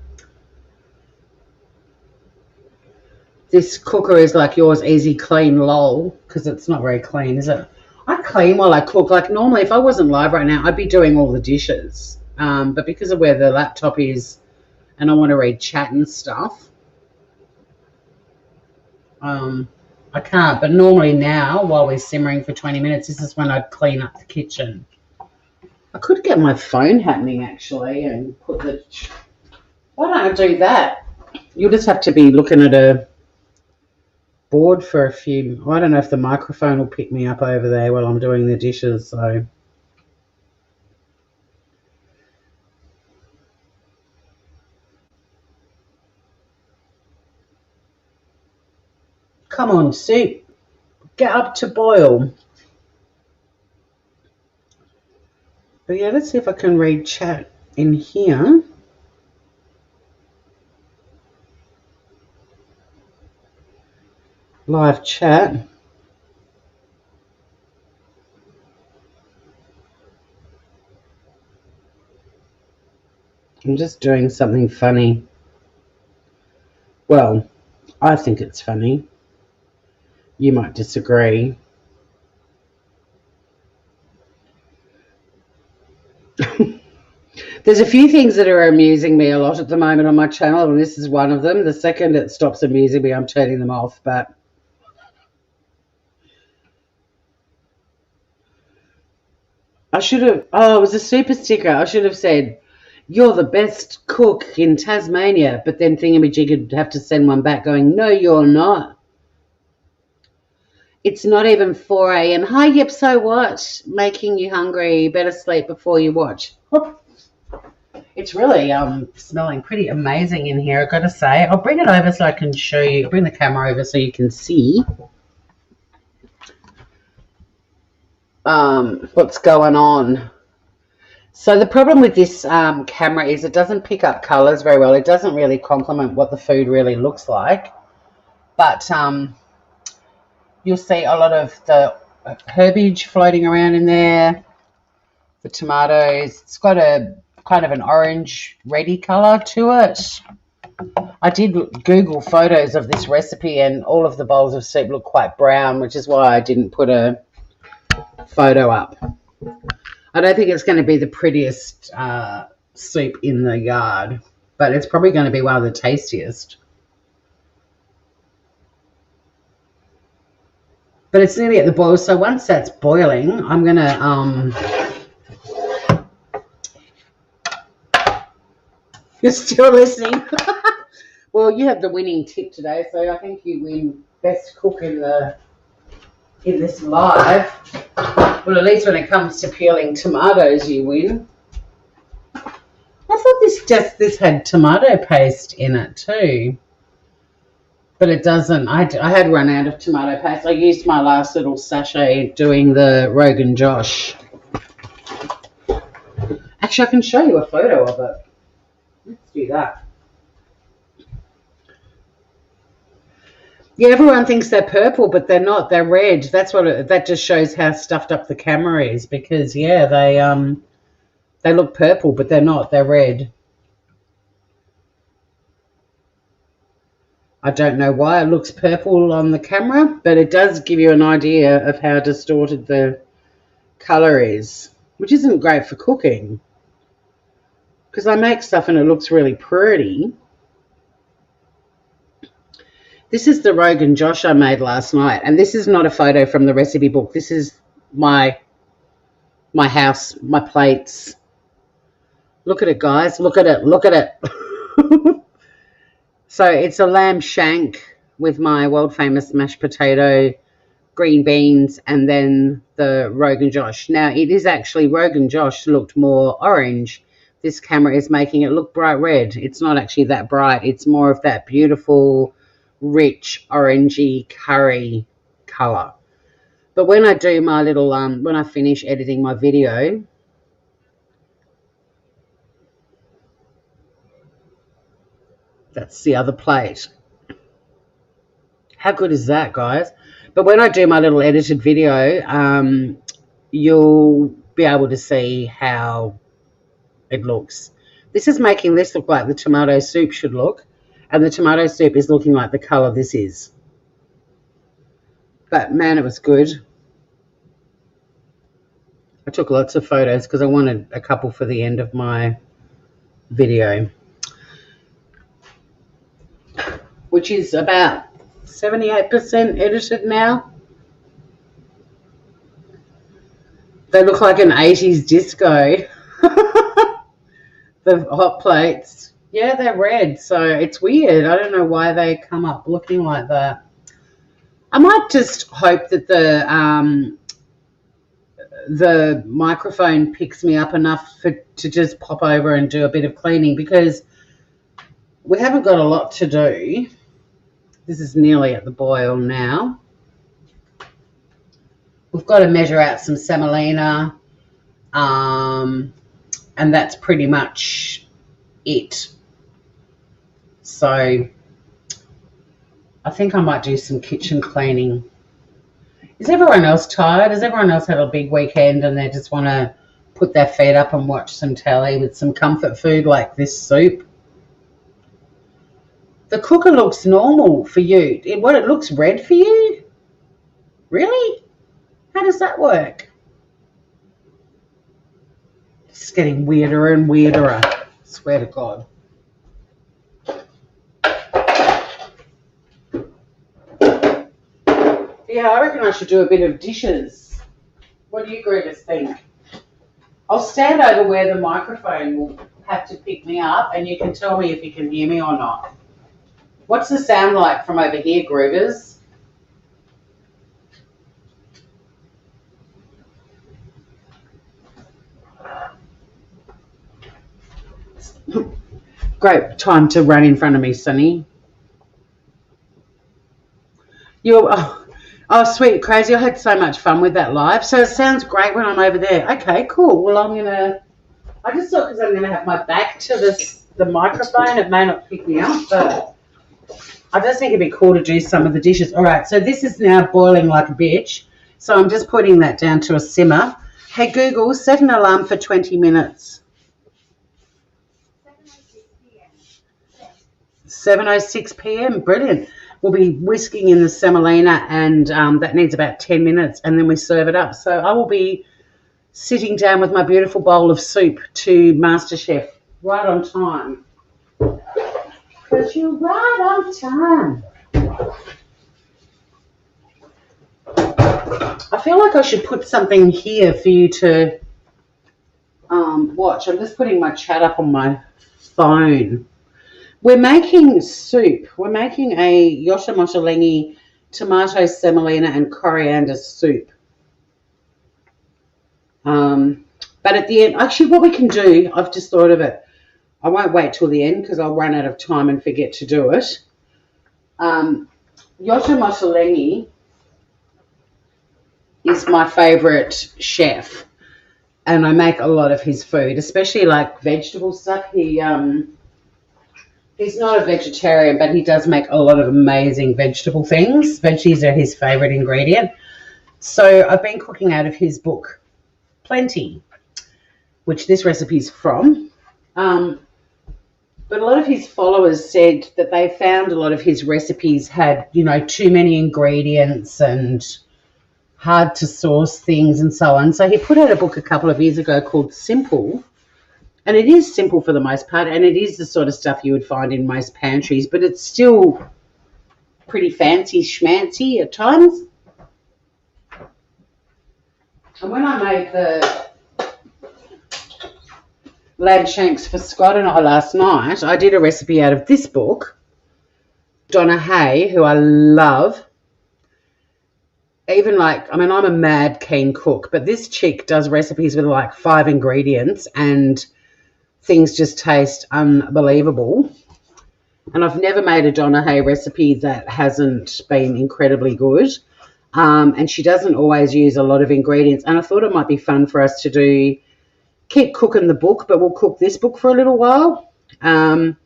This cooker is like yours, easy, clean, lol, because it's not very clean, is it? I clean while I cook. Like normally, if I wasn't live right now, I'd be doing all the dishes. But because of where the laptop is and I want to read chat and stuff, I can't. But normally now, while we're simmering for 20 minutes, this is when I'd clean up the kitchen. I could get my phone happening, actually, and put the... Why don't I do that? You'll just have to be looking at a board for a few... I don't know if the microphone will pick me up over there while I'm doing the dishes, so... Come on, soup. Get up to boil. But yeah, let's see if I can read chat in here. Live chat. I'm just doing something funny. Well, I think it's funny. You might disagree. There's a few things that are amusing me a lot at the moment on my channel, and this is one of them. The second it stops amusing me, I'm turning them off. But I should have, oh, it was a super sticker. I should have said, "You're the best cook in Tasmania," but then Thingamajig would have to send one back going, "No, you're not. It's not even 4 a.m. Hi, yep, so what? Making you hungry. You better sleep before you watch." It's really smelling pretty amazing in here, I've got to say. I'll bring it over so I can show you. I'll bring the camera over so you can see what's going on. So the problem with this camera is it doesn't pick up colours very well. It doesn't really complement what the food really looks like. But you'll see a lot of the herbage floating around in there. The tomatoes. It's got a kind of an orange reddy colour to it. I did Google photos of this recipe and all of the bowls of soup look quite brown, which is why I didn't put a photo up. I don't think it's going to be the prettiest soup in the yard, but it's probably going to be one of the tastiest. But it's nearly at the boil, so once that's boiling, I'm going to... You're still listening? Well, you have the winning tip today, so I think you win best cook in this live. Well, at least when it comes to peeling tomatoes, you win. I thought this had tomato paste in it too, but it doesn't. I had run out of tomato paste. I used my last little sachet doing the Rogan Josh. Actually, I can show you a photo of it. Let's do that. Yeah, everyone thinks they're purple, but they're not. They're red. That just shows how stuffed up the camera is, because yeah, they look purple, but they're not. They're red. I don't know why it looks purple on the camera, but it does give you an idea of how distorted the color is, which isn't great for cooking. Because I make stuff and it looks really pretty. This is the Rogan Josh I made last night, and this is not a photo from the recipe book. This is my house, my plates. Look at it, guys. Look at it. Look at it. So it's a lamb shank with my world-famous mashed potato, green beans, and then the Rogan Josh. Now, it is actually Rogan Josh looked more orange. This camera is making it look bright red. It's not actually that bright. It's more of that beautiful, rich, orangey curry colour. But when I do my little, when I finish editing my video, that's the other plate. How good is that, guys? But when I do my little edited video, you'll be able to see how it looks. This is making this look like the tomato soup should look, and the tomato soup is looking like the colour this is. But man, it was good. I took lots of photos because I wanted a couple for the end of my video, which is about 78% edited now. They look like an 80s disco. The hot plates. Yeah, they're red, so it's weird. I don't know why they come up looking like that. I might just hope that the microphone picks me up enough to just pop over and do a bit of cleaning, because we haven't got a lot to do. This is nearly at the boil now. We've got to measure out some semolina, and that's pretty much it. So I think I might do some kitchen cleaning. Is everyone else tired? Has everyone else had a big weekend and they just want to put their feet up and watch some telly with some comfort food like this soup? The cooker looks normal for you. It looks red for you? Really? How does that work? It's getting weirder and weirder. I swear to God. Yeah, I reckon I should do a bit of dishes. What do you groovers think? I'll stand over where the microphone will have to pick me up and you can tell me if you can hear me or not. What's the sound like from over here, groovers? Great time to run in front of me, Sonny. Oh, sweet, crazy. I had so much fun with that live. So it sounds great when I'm over there. Okay, cool. Well, I just thought because I'm going to have my back to the microphone, it may not pick me up, but I just think it'd be cool to do some of the dishes. All right, so this is now boiling like a bitch. So I'm just putting that down to a simmer. Hey, Google, set an alarm for 20 minutes. 7:06 p.m. Brilliant. We'll be whisking in the semolina and that needs about 10 minutes and then we serve it up. So I will be sitting down with my beautiful bowl of soup to MasterChef right on time. Because you're right on time. I feel like I should put something here for you to watch. I'm just putting my chat up on my phone. We're making soup. We're making a Yotam Ottolenghi tomato, semolina and coriander soup. But at the end, actually what we can do, I've just thought of it. I won't wait till the end because I'll run out of time and forget to do it. Yotam Ottolenghi is my favourite chef and I make a lot of his food, especially like vegetable stuff. He's not a vegetarian, but he does make a lot of amazing vegetable things. Veggies are his favourite ingredient. So I've been cooking out of his book, Plenty, which this recipe is from. But a lot of his followers said that they found a lot of his recipes had, too many ingredients and hard to source things and so on. So he put out a book a couple of years ago called Simple. And it is simple for the most part, and it is the sort of stuff you would find in most pantries, but it's still pretty fancy schmancy at times. And when I made the lamb shanks for Scott and I last night, I did a recipe out of this book. Donna Hay, who I love. I'm a mad keen cook, but this chick does recipes with like 5 ingredients and things just taste unbelievable. And I've never made a Donna Hay recipe that hasn't been incredibly good. And she doesn't always use a lot of ingredients. And I thought it might be fun for us to keep cooking the book, but we'll cook this book for a little while. I'm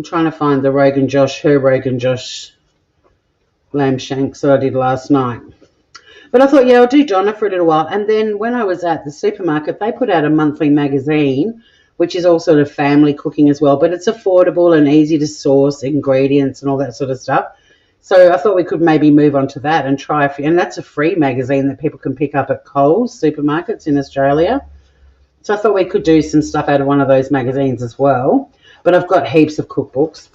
trying to find the Rogan Josh lamb shanks that I did last night. But I thought, I'll do Donna for a little while. And then when I was at the supermarket, they put out a monthly magazine, which is all sort of family cooking as well. But it's affordable and easy to source ingredients and all that sort of stuff. So I thought we could maybe move on to that and try and that's a free magazine that people can pick up at Coles supermarkets in Australia. So I thought we could do some stuff out of one of those magazines as well. But I've got heaps of cookbooks.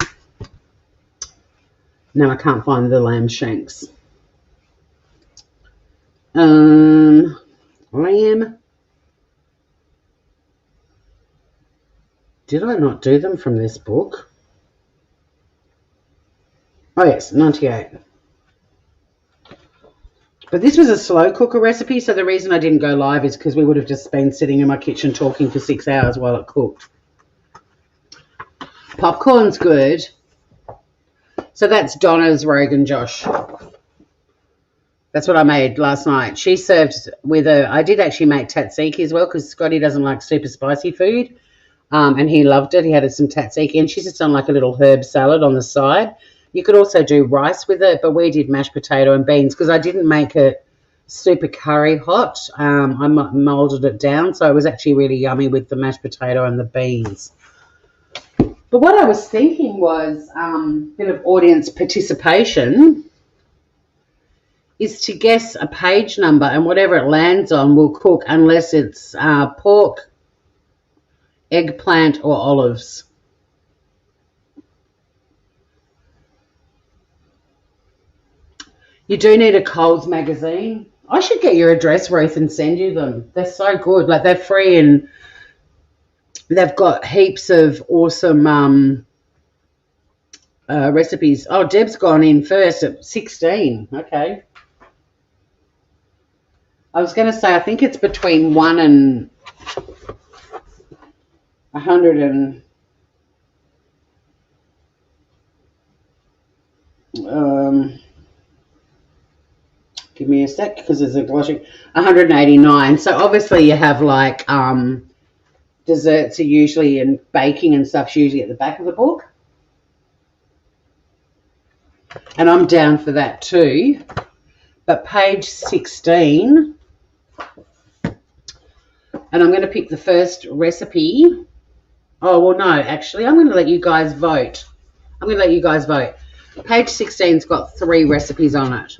Now I can't find the lamb shanks. Lamb. Did I not do them from this book? Oh yes, 98. But this was a slow cooker recipe, so the reason I didn't go live is because we would have just been sitting in my kitchen talking for 6 hours while it cooked. Popcorn's good. So that's Donna's Rogan Josh. That's what I made last night. She served with I did actually make tzatziki as well because Scotty doesn't like super spicy food. And he loved it. He had some tzatziki and she's just done like a little herb salad on the side. You could also do rice with it, but we did mashed potato and beans because I didn't make it super curry hot. I molded it down, so it was actually really yummy with the mashed potato and the beans. But what I was thinking was bit of audience participation is to guess a page number, and whatever it lands on will cook unless it's pork, eggplant or olives. You do need a Coles magazine. I should get your address, Ruth, and send you them. They're so good. Like, they're free and they've got heaps of awesome recipes. Oh, Deb's gone in first at 16. Okay. I was going to say, I think it's between 1 and 100 and... give me a sec because there's a glossary. 189. So obviously you have like desserts are usually, and baking and stuff's usually at the back of the book. And I'm down for that too. But page 16, and I'm going to pick the first recipe. Oh, well, no, actually, I'm going to let you guys vote. Page 16's got 3 recipes on it.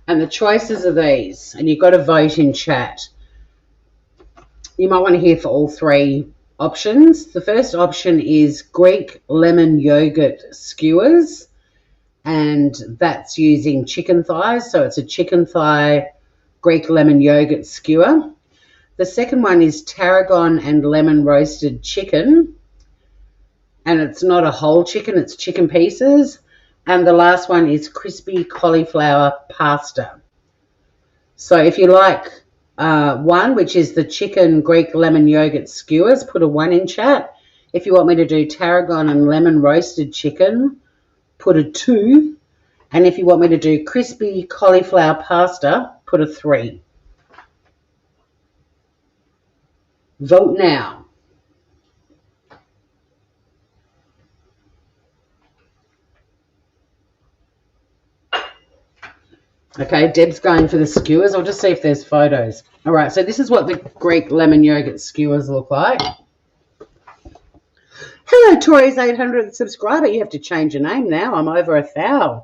And the choices are these, and you've got to vote in chat. You might want to hear for all 3 options. The first option is Greek lemon yogurt skewers, and that's using chicken thighs. So it's a chicken thigh Greek lemon yogurt skewer. The second one is tarragon and lemon roasted chicken, and it's not a whole chicken, it's chicken pieces. And the last one is crispy cauliflower pasta. So if you like one, which is the chicken Greek lemon yogurt skewers, put a 1 in chat. If you want me to do tarragon and lemon roasted chicken, put a 2. And if you want me to do crispy cauliflower pasta, put a 3. Vote now. Okay, Deb's going for the skewers. I'll just see if there's photos. All right, so this is what the Greek lemon yogurt skewers look like. Hello, Tori's 800th subscriber. You have to change your name now. I'm over 1,000.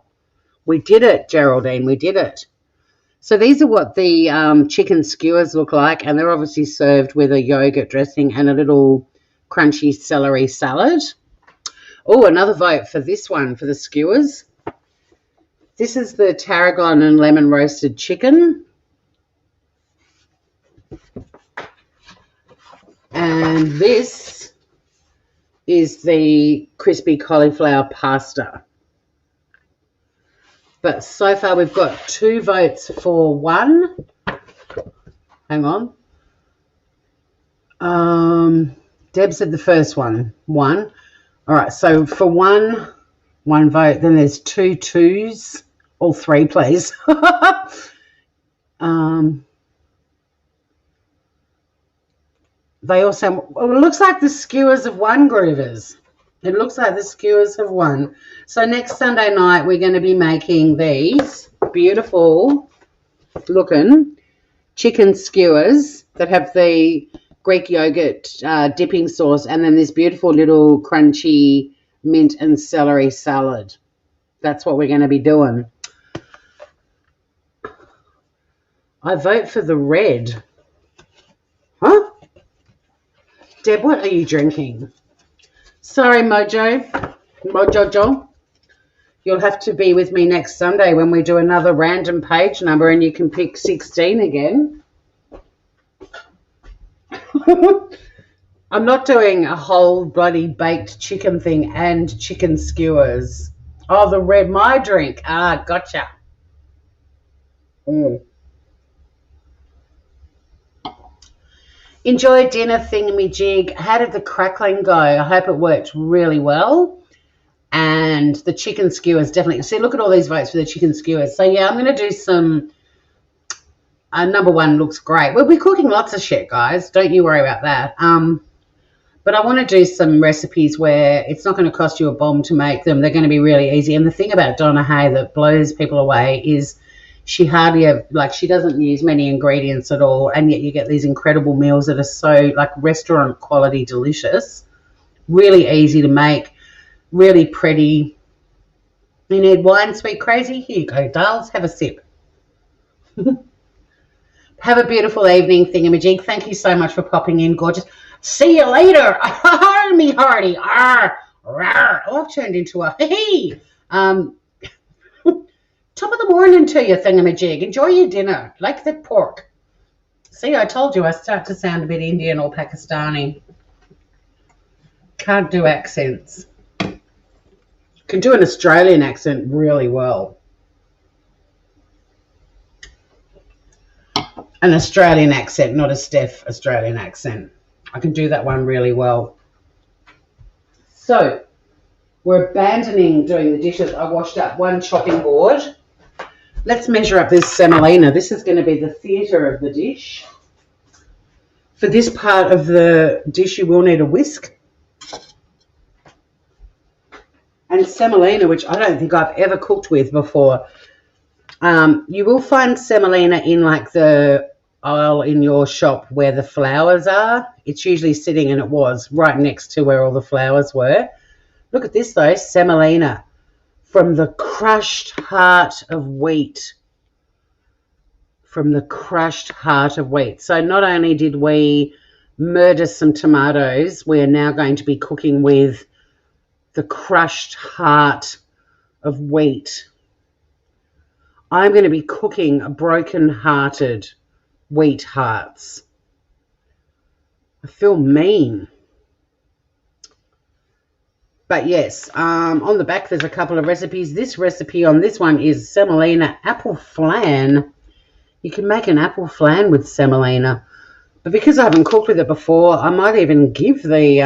We did it, Geraldine. We did it. So these are what the chicken skewers look like, and they're obviously served with a yogurt dressing and a little crunchy celery salad. Oh, another vote for this one, for the skewers. This is the tarragon and lemon roasted chicken. And this is the crispy cauliflower pasta. But so far we've got 2 votes for 1. Hang on. Deb said the first one. 1. All right, so for 1 vote, then there's 2 twos. All 3, please. They also, well, it looks like the skewers have won, Groovers. It looks like the skewers have won. So next Sunday night, we're going to be making these beautiful looking chicken skewers that have the Greek yogurt dipping sauce, and then this beautiful little crunchy mint and celery salad. That's what we're going to be doing. I vote for the red. Huh? Deb, what are you drinking? Sorry, Mojo. You'll have to be with me next Sunday when we do another random page number and you can pick 16 again. I'm not doing a whole bloody baked chicken thing and chicken skewers. Oh, the red, my drink. Ah, gotcha. Enjoy dinner thingamajig. How did the crackling go? I hope it worked really well. And the chicken skewers definitely. See, look at all these votes for the chicken skewers. So, yeah, I'm going to do some. Number 1 looks great. We'll be cooking lots of shit, guys. Don't you worry about that. But I want to do some recipes where it's not going to cost you a bomb to make them. They're going to be really easy. And the thing about Donna Hay that blows people away is she hardly she doesn't use many ingredients at all, and yet you get these incredible meals that are so like restaurant quality delicious Really easy to make, really pretty. You need wine, sweet crazy? Here you go, darls. Have a sip. Have a beautiful evening, thingamajig. Thank you so much for popping in, gorgeous. See you later. Me hearty. Arr, rawr. Oh, I've turned into a hey. Top of the morning to you, thingamajig. Enjoy your dinner. Like the pork. See, I told you I start to sound a bit Indian or Pakistani. Can't do accents. Can do an Australian accent really well. An Australian accent, not a Steph Australian accent. I can do that one really well. So, we're abandoning doing the dishes. I washed up one chopping board. Let's measure up this semolina. This is going to be the theatre of the dish. For this part of the dish, you will need a whisk. And semolina, which I don't think I've ever cooked with before. You will find semolina in like the aisle in your shop where the flowers are. It's usually sitting, and it was right next to where all the flowers were. Look at this though, semolina from the crushed heart of wheat. From the crushed heart of wheat. So not only did we murder some tomatoes, we are now going to be cooking with the crushed heart of wheat. I'm going to be cooking broken-hearted wheat hearts. I feel mean. But yes, on the back there's a couple of recipes. This recipe on this one is semolina apple flan. You can make an apple flan with semolina. But because I haven't cooked with it before, I might even give the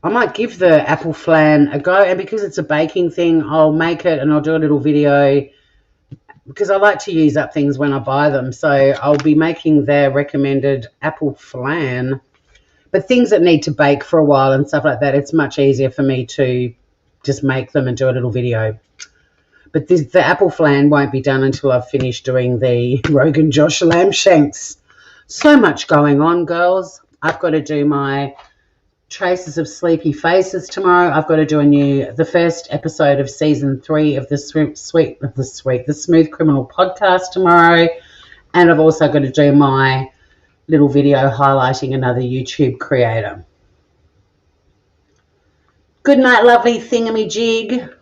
apple flan a go, and because it's a baking thing, I'll make it and I'll do a little video because I like to use up things when I buy them. So I'll be making their recommended apple flan. But things that need to bake for a while and stuff like that, it's much easier for me to just make them and do a little video. But the apple flan won't be done until I've finished doing the Rogan Josh lamb shanks. So much going on, girls. I've got to do my Traces of Sleepy Faces tomorrow. I've got to do the first episode of season 3 of the Smooth Criminal podcast tomorrow, and I've also got to do my little video highlighting another YouTube creator. Good night, lovely thingamajig.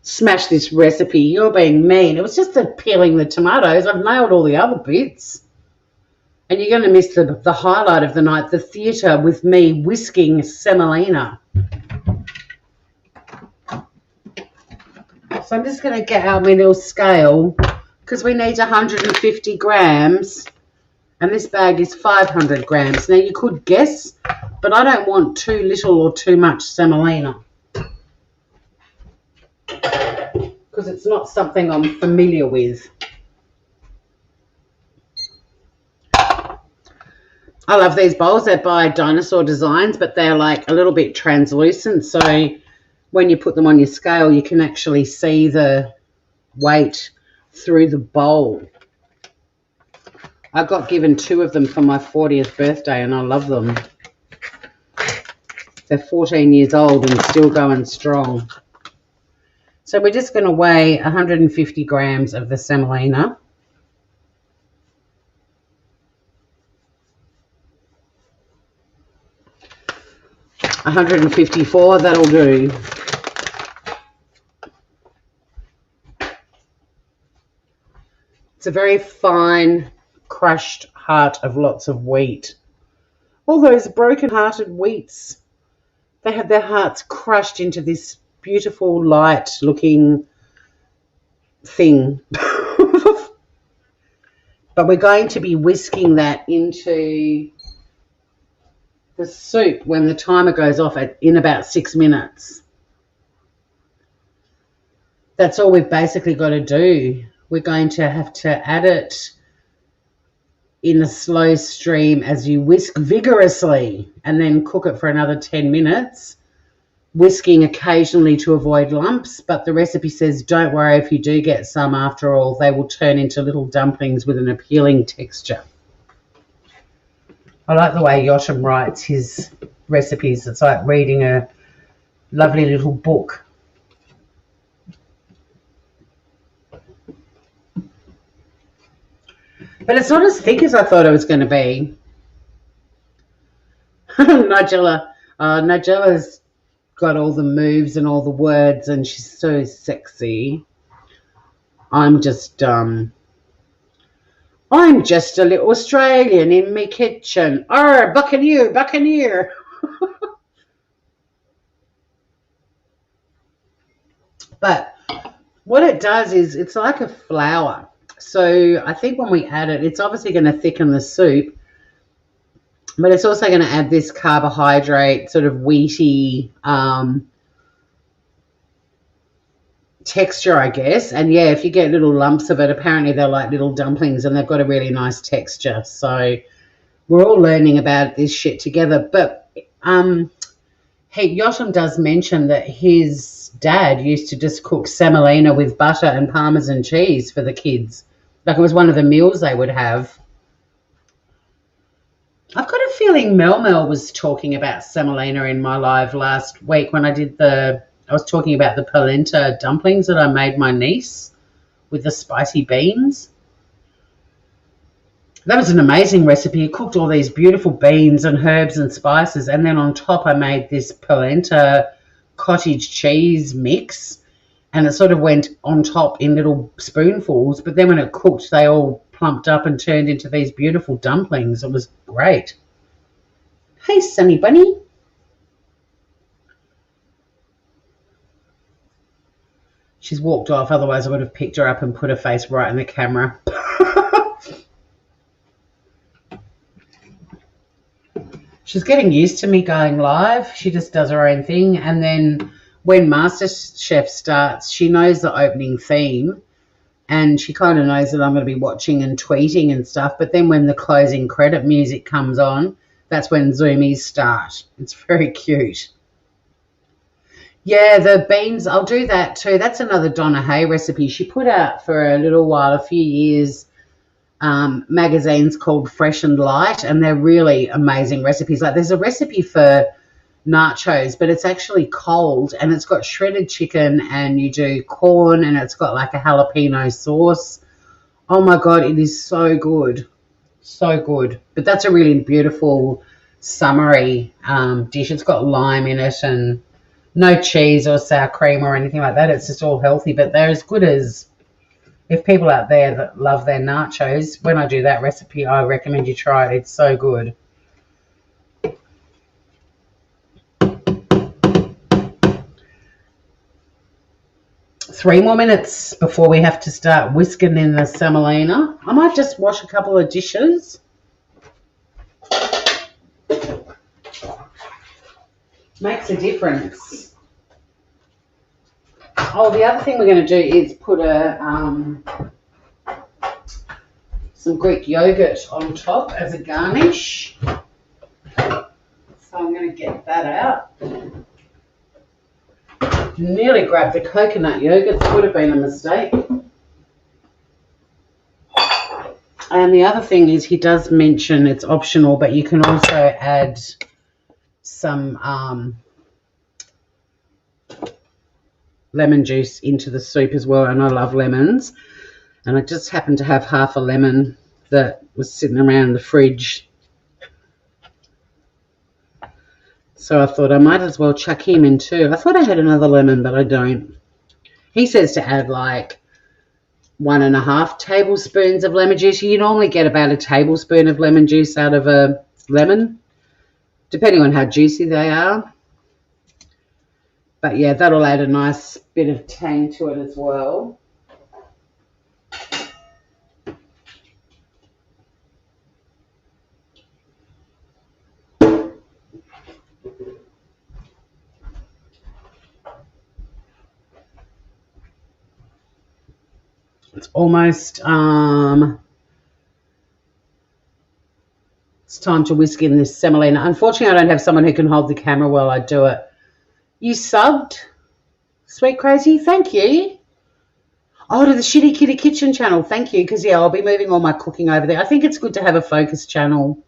Smash this recipe. You're being mean. It was just peeling the tomatoes. I've nailed all the other bits. And you're going to miss the highlight of the night, the theatre with me whisking semolina. So I'm just going to get out my little scale because we need 150 grams and this bag is 500 grams. Now you could guess, but I don't want too little or too much semolina because it's not something I'm familiar with. I love these bowls. They're by Dinosaur Designs, but they're like a little bit translucent. So when you put them on your scale, you can actually see the weight through the bowl. I got given 2 of them for my 40th birthday, and I love them. They're 14 years old and still going strong. So we're just going to weigh 150 grams of the semolina. 154, that'll do. It's a very fine, crushed heart of lots of wheat. All those broken-hearted wheats, they have their hearts crushed into this beautiful, light-looking thing. But we're going to be whisking that into the soup when the timer goes off in about 6 minutes. That's all we've basically got to do. We're going to have to add it in a slow stream as you whisk vigorously and then cook it for another 10 minutes, whisking occasionally to avoid lumps. But the recipe says don't worry if you do get some. After all, they will turn into little dumplings with an appealing texture. I like the way Yotam writes his recipes. It's like reading a lovely little book. But it's not as thick as I thought it was going to be. Nigella's got all the moves and all the words, and she's so sexy. I'm just a little Australian in me kitchen. Arr, buccaneer, buccaneer. But what it does is it's like a flour. So I think when we add it, it's obviously going to thicken the soup, but it's also going to add this carbohydrate, sort of wheaty texture, I guess. And yeah, if you get little lumps of it, apparently they're like little dumplings and they've got a really nice texture. So we're all learning about this shit together. But Yotam does mention that his dad used to just cook semolina with butter and Parmesan cheese for the kids. Like it was one of the meals they would have. I've got a feeling Mel was talking about semolina in my live last week when I was talking about the polenta dumplings that I made my niece with the spicy beans. That was an amazing recipe. I cooked all these beautiful beans and herbs and spices, and then on top I made this polenta cottage cheese mix, and it sort of went on top in little spoonfuls, but then when it cooked they all plumped up and turned into these beautiful dumplings. It was great. Hey, Sunny Bunny. She's walked off, otherwise I would have picked her up and put her face right in the camera. She's getting used to me going live. She just does her own thing. And then when MasterChef starts, she knows the opening theme and she kind of knows that I'm going to be watching and tweeting and stuff. But then when the closing credit music comes on, that's when Zoomies start. It's very cute. Yeah, the beans, I'll do that too. That's another Donna Hay recipe. She put out for a little while, a few years, magazines called Fresh and Light, and they're really amazing recipes. Like there's a recipe for nachos, but it's actually cold and it's got shredded chicken and you do corn and it's got like a jalapeno sauce. Oh my God, it is so good. So good. But that's a really beautiful summery dish. It's got lime in it and no cheese or sour cream or anything like that. It's just all healthy, but they're as good as, if people out there that love their nachos, when I do that recipe, I recommend you try it. It's so good. Three more minutes before we have to start whisking in the semolina. I might just wash a couple of dishes. Makes a difference. Oh, the other thing we're going to do is put some Greek yogurt on top as a garnish. So I'm going to get that out. Nearly grabbed the coconut yogurt. That would have been a mistake. And the other thing is he does mention it's optional, but you can also add some lemon juice into the soup as well, and I love lemons, and I just happened to have half a lemon that was sitting around the fridge, so I thought I might as well chuck him in too. I thought I had another lemon, but I don't. He says to add like 1.5 tablespoons of lemon juice. You normally get about a tablespoon of lemon juice out of a lemon, depending on how juicy they are. But yeah, that'll add a nice bit of tang to it as well. It's almost, it's time to whisk in this semolina. Unfortunately, I don't have someone who can hold the camera while I do it. You subbed, Sweet Crazy? Thank you. Oh, to the Shxtty Kxtty Kxtchen channel. Thank you, because, yeah, I'll be moving all my cooking over there. I think it's good to have a focused channel.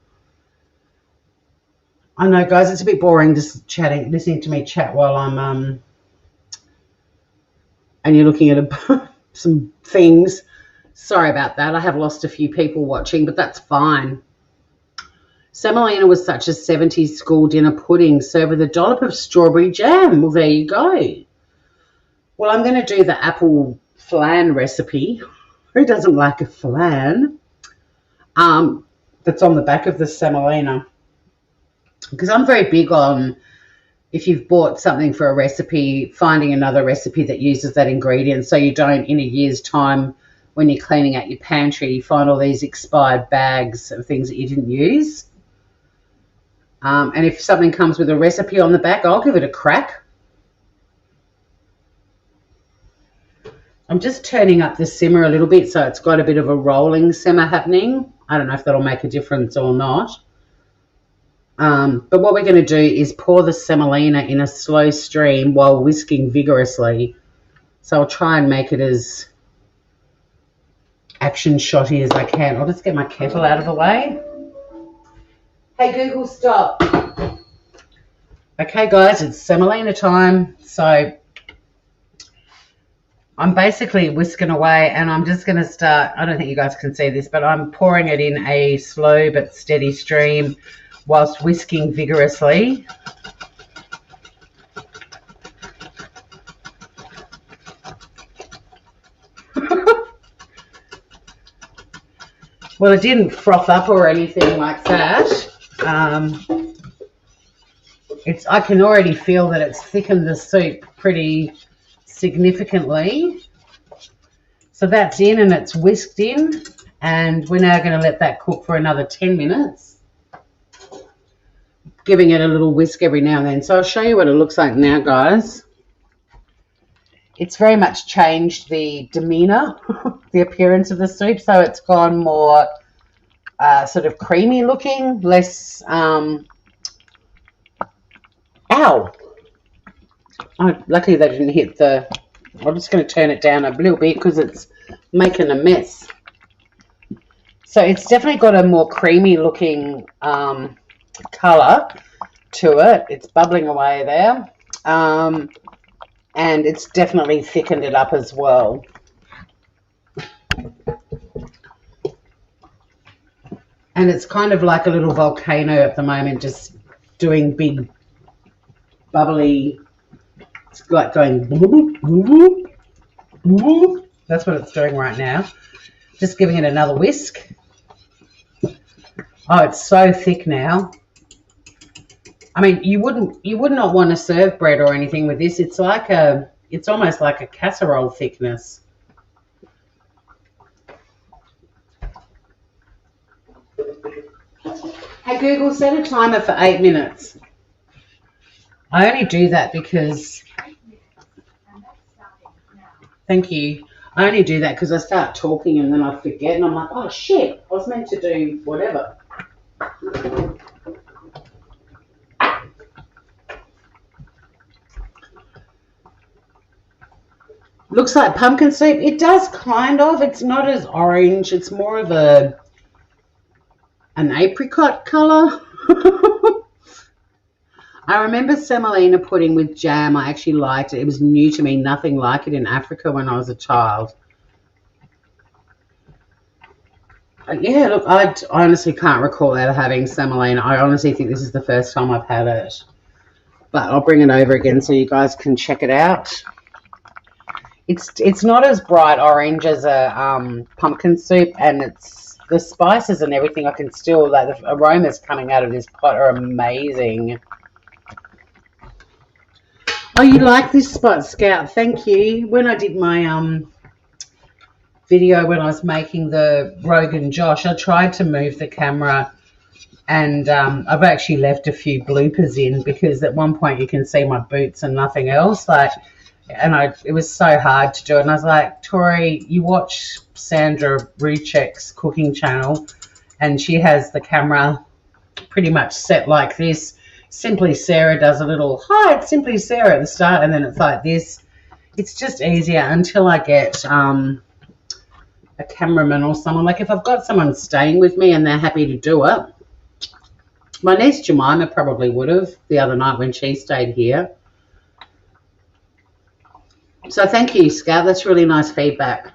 I know, guys, it's a bit boring just chatting, listening to me chat while I'm and you're looking at some things. Sorry about that. I have lost a few people watching, but that's fine. Semolina was such a 70s school dinner pudding served with a dollop of strawberry jam. Well, there you go. Well, I'm going to do the apple flan recipe. Who doesn't like a flan? That's on the back of the semolina. Because I'm very big on, if you've bought something for a recipe, finding another recipe that uses that ingredient so you don't, in a year's time, when you're cleaning out your pantry, you find all these expired bags of things that you didn't use. And if something comes with a recipe on the back, I'll give it a crack. I'm just turning up the simmer a little bit so it's got a bit of a rolling simmer happening. I don't know if that'll make a difference or not. But what we're going to do is pour the semolina in a slow stream while whisking vigorously. So I'll try and make it as action shotty as I can. I'll just get my kettle out of the way. Hey Google, stop. Okay guys, it's semolina time. So I'm basically whisking away and I'm just going to start, I don't think you guys can see this, but I'm pouring it in a slow but steady stream whilst whisking vigorously. Well, it didn't froth up or anything like that. I can already feel that it's thickened the soup pretty significantly. So that's in and it's whisked in, and we're now going to let that cook for another 10 minutes, giving it a little whisk every now and then. So I'll show you what it looks like now, guys. It's very much changed the demeanor, the appearance of the soup. So it's gone more sort of creamy looking, less, ow. Oh, luckily they didn't hit the, I'm just going to turn it down a little bit because it's making a mess. So it's definitely got a more creamy looking colour to it. It's bubbling away there. And it's definitely thickened it up as well. And it's kind of like a little volcano at the moment, just doing big, bubbly, it's like going, that's what it's doing right now. Just giving it another whisk. Oh, it's so thick now. I mean, you would not want to serve bread or anything with this. It's almost like a casserole thickness. Hey Google, set a timer for 8 minutes. I only do that because, thank you. I only do that because I start talking and then I forget and I'm like, oh shit, I was meant to do whatever. Looks like pumpkin soup. It does kind of. It's not as orange. It's more of an apricot colour. I remember semolina pudding with jam. I actually liked it. It was new to me. Nothing like it in Africa when I was a child. Yeah, look, I honestly can't recall ever having semolina. I honestly think this is the first time I've had it. But I'll bring it over again so you guys can check it out. It's not as bright orange as a pumpkin soup, and it's the spices and everything. I can still, like, the aromas coming out of this pot are amazing. Oh, you like this spot, Scout? Thank you. When I did my video when I was making the Rogan Josh, I tried to move the camera, and I've actually left a few bloopers in because at one point you can see my boots and nothing else. It was so hard to do it. And I was like, Tori, you watch Sandra Ruchek's cooking channel, and she has the camera pretty much set like this. Simply Sarah does a little, hi, it's Simply Sarah at the start, and then it's like this. It's just easier until I get a cameraman or someone. Like if I've got someone staying with me and they're happy to do it, My niece Jemima probably would have the other night when she stayed here. So thank you, Scout. That's really nice feedback.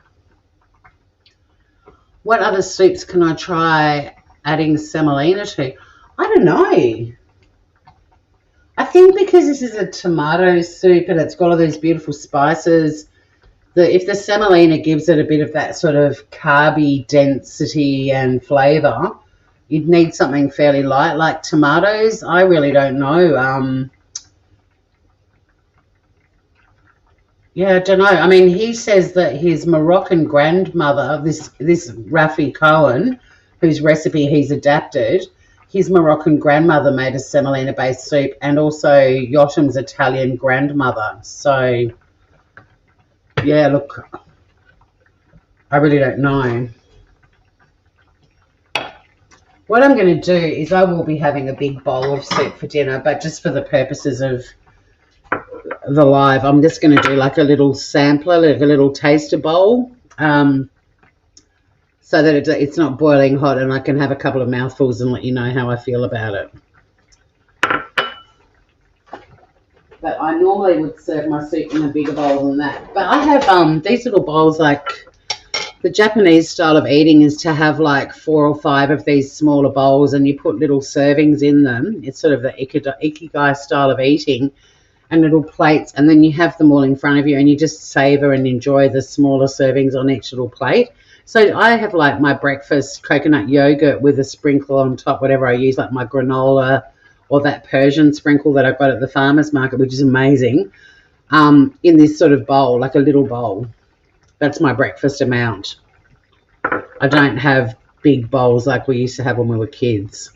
What other soups can I try adding semolina to? I don't know. I think because this is a tomato soup and it's got all these beautiful spices, that if the semolina gives it a bit of that sort of carby density and flavour, you'd need something fairly light, like tomatoes. I really don't know. Yeah, I don't know. I mean, he says that his Moroccan grandmother, this Rafi Cohen, whose recipe he's adapted, his Moroccan grandmother made a semolina-based soup, and also Yotam's Italian grandmother. So, yeah, look, I really don't know. What I'm going to do is I will be having a big bowl of soup for dinner, but just for the purposes of the live, I'm just going to do like a little sampler, like a little taster bowl, so that it's not boiling hot and I can have a couple of mouthfuls and let you know how I feel about it. But I normally would serve my soup in a bigger bowl than that. But I have these little bowls, like the Japanese style of eating is to have like 4 or 5 of these smaller bowls and you put little servings in them. It's sort of the ikigai style of eating, and little plates, and then you have them all in front of you and you just savor and enjoy the smaller servings on each little plate. So I have like my breakfast coconut yogurt with a sprinkle on top, whatever I use, like my granola or that Persian sprinkle that I got at the farmer's market, which is amazing, in this sort of bowl, like a little bowl. That's my breakfast amount. I don't have big bowls like we used to have when we were kids.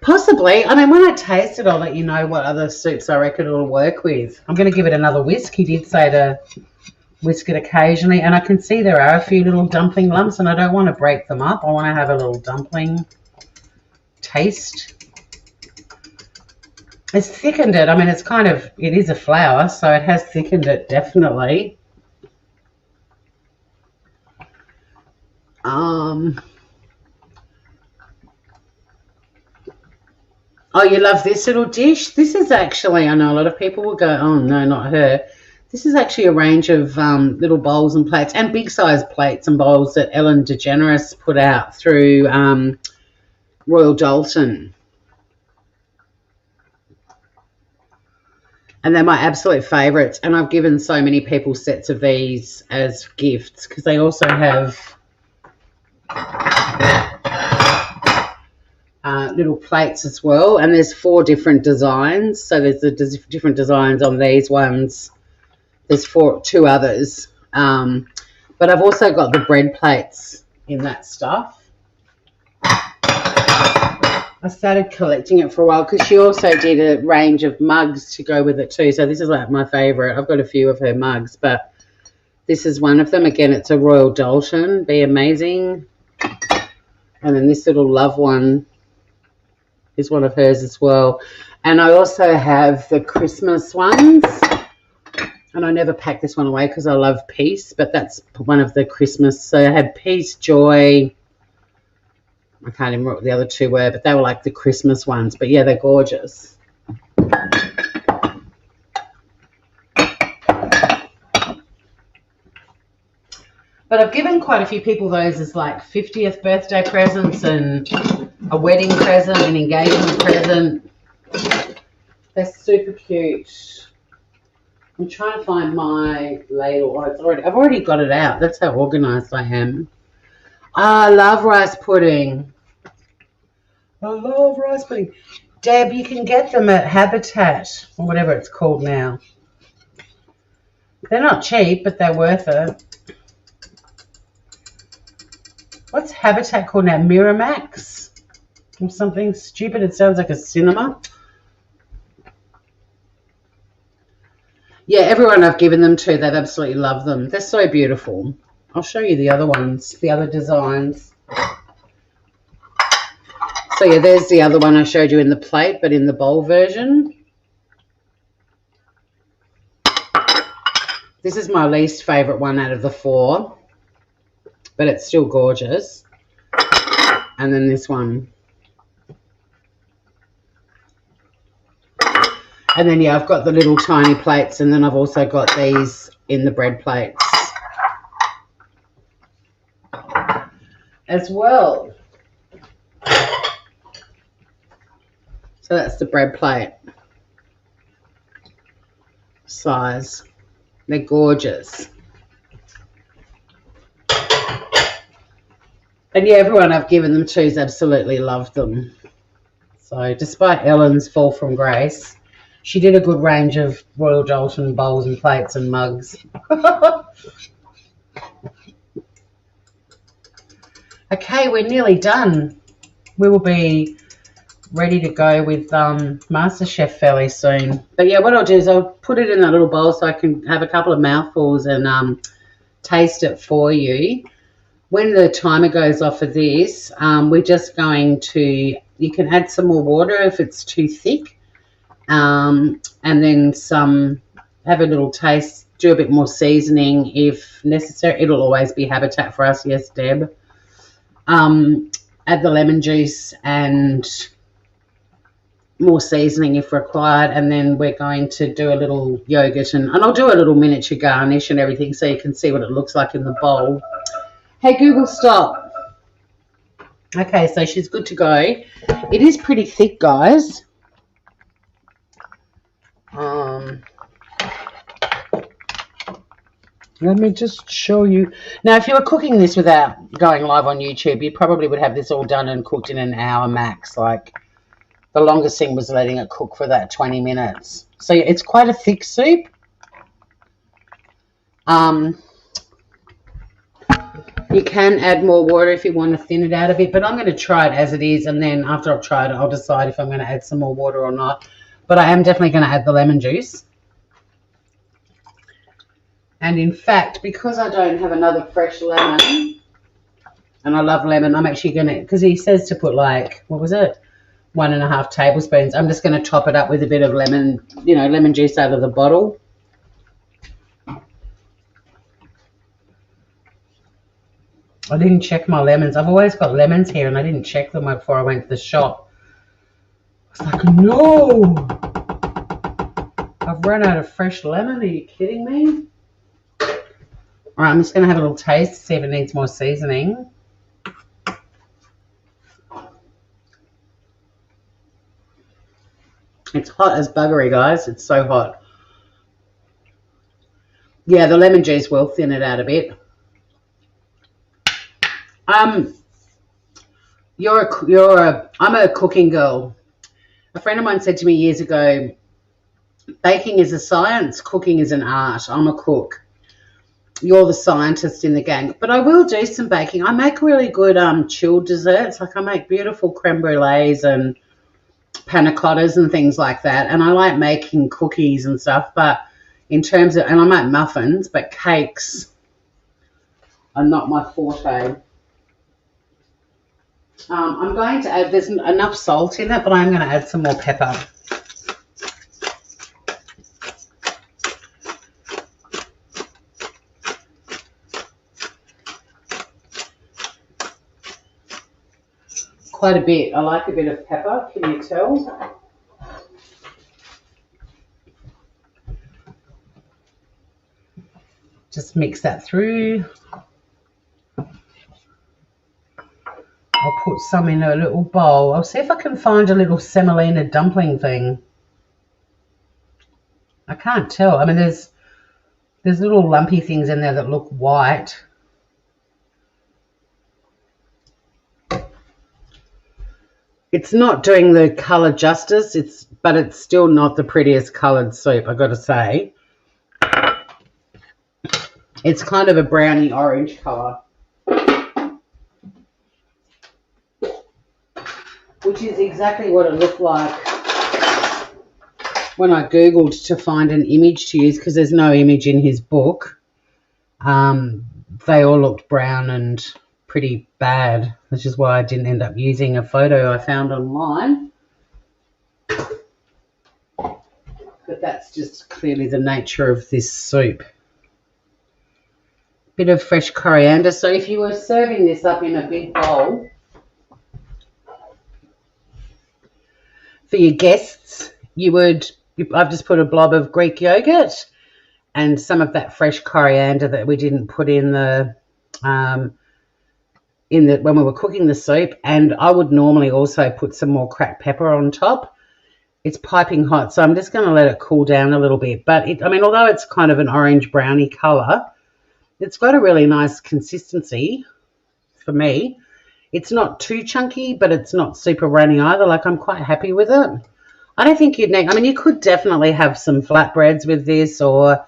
Possibly. I mean, when I taste it, I'll let you know what other soups I reckon it'll work with. I'm going to give it another whisk. He did say to whisk it occasionally, and I can see there are a few little dumpling lumps, and I don't want to break them up. I want to have a little dumpling taste. It's thickened it. I mean, it's kind of, it is a flour, so it has thickened it definitely. Oh, you love this little dish? This is actually, I know a lot of people will go, oh, no, not her. This is actually a range of little bowls and plates and big-sized plates and bowls that Ellen DeGeneres put out through Royal Dalton. And they're my absolute favourites. And I've given so many people sets of these as gifts because they also have little plates as well, and there's 4 different designs. So there's the different designs on these ones. There's 2 others, but I've also got the bread plates in that stuff. I started collecting it for a while because she also did a range of mugs to go with it too. So this is like my favourite. I've got a few of her mugs, but this is one of them. Again, it's a Royal Dalton. Be amazing. And then this little love one is one of hers as well. And I also have the Christmas ones. And I never pack this one away because I love peace, but that's one of the Christmas. So I had peace, joy. I can't even remember what the other 2 were, but they were like the Christmas ones. But yeah, they're gorgeous. But I've given quite a few people those as like 50th birthday presents and a wedding present, an engagement present. They're super cute. I'm trying to find my ladle. Oh, I've already got it out. That's how organised I am. I love rice pudding. I love rice pudding. Deb, you can get them at Habitat or whatever it's called now. They're not cheap, but they're worth it. What's Habitat called now? Miramax? Or something stupid. It sounds like a cinema. Yeah, everyone I've given them to, they've absolutely loved them. They're so beautiful. I'll show you the other ones, the other designs. So yeah, there's the other one I showed you in the plate, but in the bowl version. This is my least favourite one out of the 4, but it's still gorgeous. And then this one. And then, yeah, I've got the little tiny plates, and then I've also got these in the bread plates as well. So that's the bread plate size. They're gorgeous. And yeah, everyone I've given them to has absolutely loved them. So despite Ellen's fall from grace, she did a good range of Royal Doulton bowls and plates and mugs. Okay, we're nearly done. We will be ready to go with MasterChef fairly soon. But yeah, what I'll do is I'll put it in that little bowl so I can have a couple of mouthfuls and taste it for you. When the timer goes off of this, we're just going to, you can add some more water if it's too thick, and then have a little taste, do a bit more seasoning if necessary. It'll always be habitat for us, yes, Deb. Add the lemon juice and more seasoning if required, and then we're going to do a little yogurt, and I'll do a little miniature garnish and everything so you can see what it looks like in the bowl. Hey, Google, stop. Okay, so she's good to go. It is pretty thick, guys. Let me just show you. Now, if you were cooking this without going live on YouTube, you probably would have this all done and cooked in an hour max. Like, the longest thing was letting it cook for that 20 minutes. So it's quite a thick soup. You can add more water if you want to thin it out a bit, but I'm going to try it as it is, and then after I've tried it, I'll decide if I'm going to add some more water or not. But I am definitely going to add the lemon juice. And in fact, because I don't have another fresh lemon, and I love lemon, I'm actually going to, because he says to put like, what was it? 1.5 tablespoons. I'm just going to top it up with a bit of lemon, lemon juice out of the bottle. I didn't check my lemons. I've always got lemons here, and I didn't check them before I went to the shop. I was like, no! I've run out of fresh lemon. Are you kidding me? All right, I'm just going to have a little taste to see if it needs more seasoning. It's hot as buggery, guys. It's so hot. Yeah, the lemon juice will thin it out a bit. I'm a cooking girl. A friend of mine said to me years ago, baking is a science, cooking is an art. I'm a cook. You're the scientist in the gang. But I will do some baking. I make really good chilled desserts. Like I make beautiful creme brulees and panna cottas and things like that. And I like making cookies and stuff. But in terms of, and I make muffins, but cakes are not my forte. I'm going to add, there's enough salt in it, but I'm going to add some more pepper. Quite a bit. I like a bit of pepper, can you tell? Just mix that through. I'll put some in a little bowl. I'll see if I can find a little semolina dumpling thing. I can't tell. I mean, there's little lumpy things in there that look white. It's not doing the colour justice, but it's still not the prettiest coloured soup, I've got to say. It's kind of a browny orange colour, which is exactly what it looked like when I Googled to find an image to use, because there's no image in his book. They all looked brown and pretty bad, which is why I didn't end up using a photo I found online. But that's just clearly the nature of this soup. Bit of fresh coriander. So if you were serving this up in a big bowl for your guests, you would I've just put a blob of Greek yogurt and some of that fresh coriander that we didn't put in the when we were cooking the soup, and I would normally also put some more cracked pepper on top. It's piping hot, so I'm just going to let it cool down a little bit. But I mean, although it's kind of an orange brownie color, it's got a really nice consistency for me. It's not too chunky, but it's not super runny either. Like, I'm quite happy with it. I don't think you'd need, I mean, you could definitely have some flatbreads with this, or,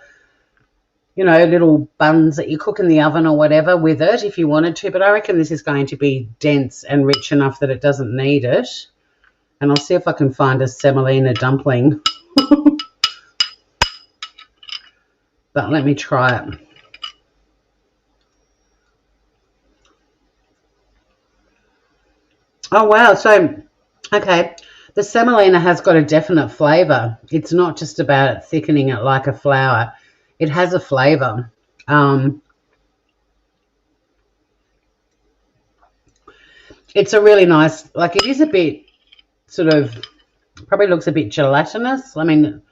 you know, little buns that you cook in the oven or whatever with it if you wanted to. But I reckon this is going to be dense and rich enough that it doesn't need it. And I'll see if I can find a semolina dumpling. But let me try it. Oh, wow. So, okay, the semolina has got a definite flavour. It's not just about it thickening it like a flour. It has a flavour. It's a really nice, like, it is a bit sort of, probably looks a bit gelatinous. I mean,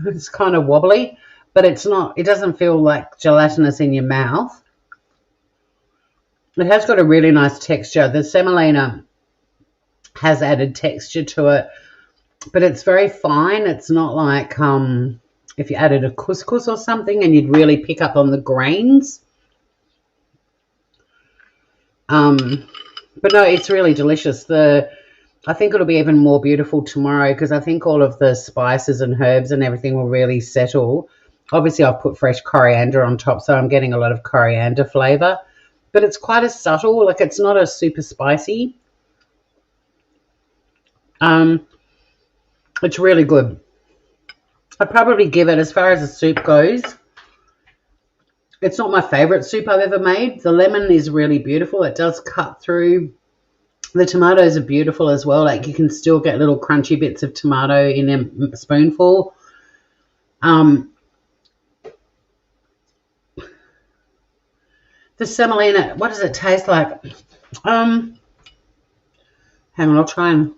it's kind of wobbly, but it's not, it doesn't feel like gelatinous in your mouth. It has got a really nice texture. The semolina has added texture to it, but it's very fine. It's not like if you added a couscous or something and you'd really pick up on the grains. But no, it's really delicious. I think it'll be even more beautiful tomorrow because I think all of the spices and herbs and everything will really settle. Obviously, I've put fresh coriander on top, so I'm getting a lot of coriander flavour. But it's quite a subtle, like it's not a super spicy. It's really good. I'd probably give it, as far as the soup goes, it's not my favourite soup I've ever made. The lemon is really beautiful. It does cut through. The tomatoes are beautiful as well. Like, you can still get little crunchy bits of tomato in a spoonful. The semolina, what does it taste like? Hang on, I'll try and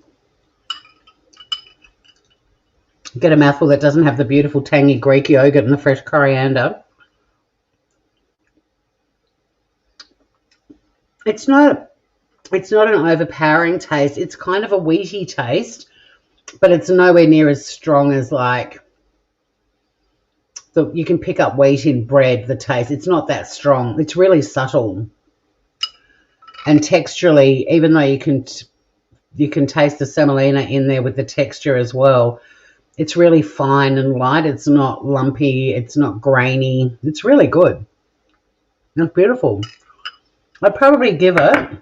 get a mouthful that doesn't have the beautiful tangy Greek yogurt and the fresh coriander. It's not an overpowering taste. It's kind of a wheaty taste, but it's nowhere near as strong as, like, you can pick up wheat in bread, the taste. It's not that strong. It's really subtle. And texturally, even though you can taste the semolina in there with the texture as well, it's really fine and light. It's not lumpy. It's not grainy. It's really good. It's beautiful. I'd probably give it, and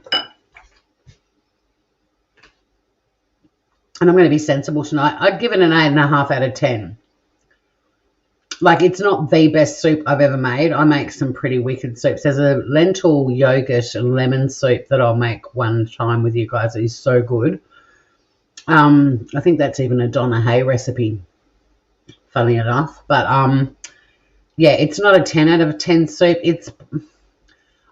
I'm going to be sensible tonight, I'd give it an 8.5 out of 10. Like, it's not the best soup I've ever made. I make some pretty wicked soups. There's a lentil yogurt and lemon soup that I'll make one time with you guys. It is so good. I think that's even a Donna Hay recipe, funny enough. But, yeah, it's not a 10 out of 10 soup.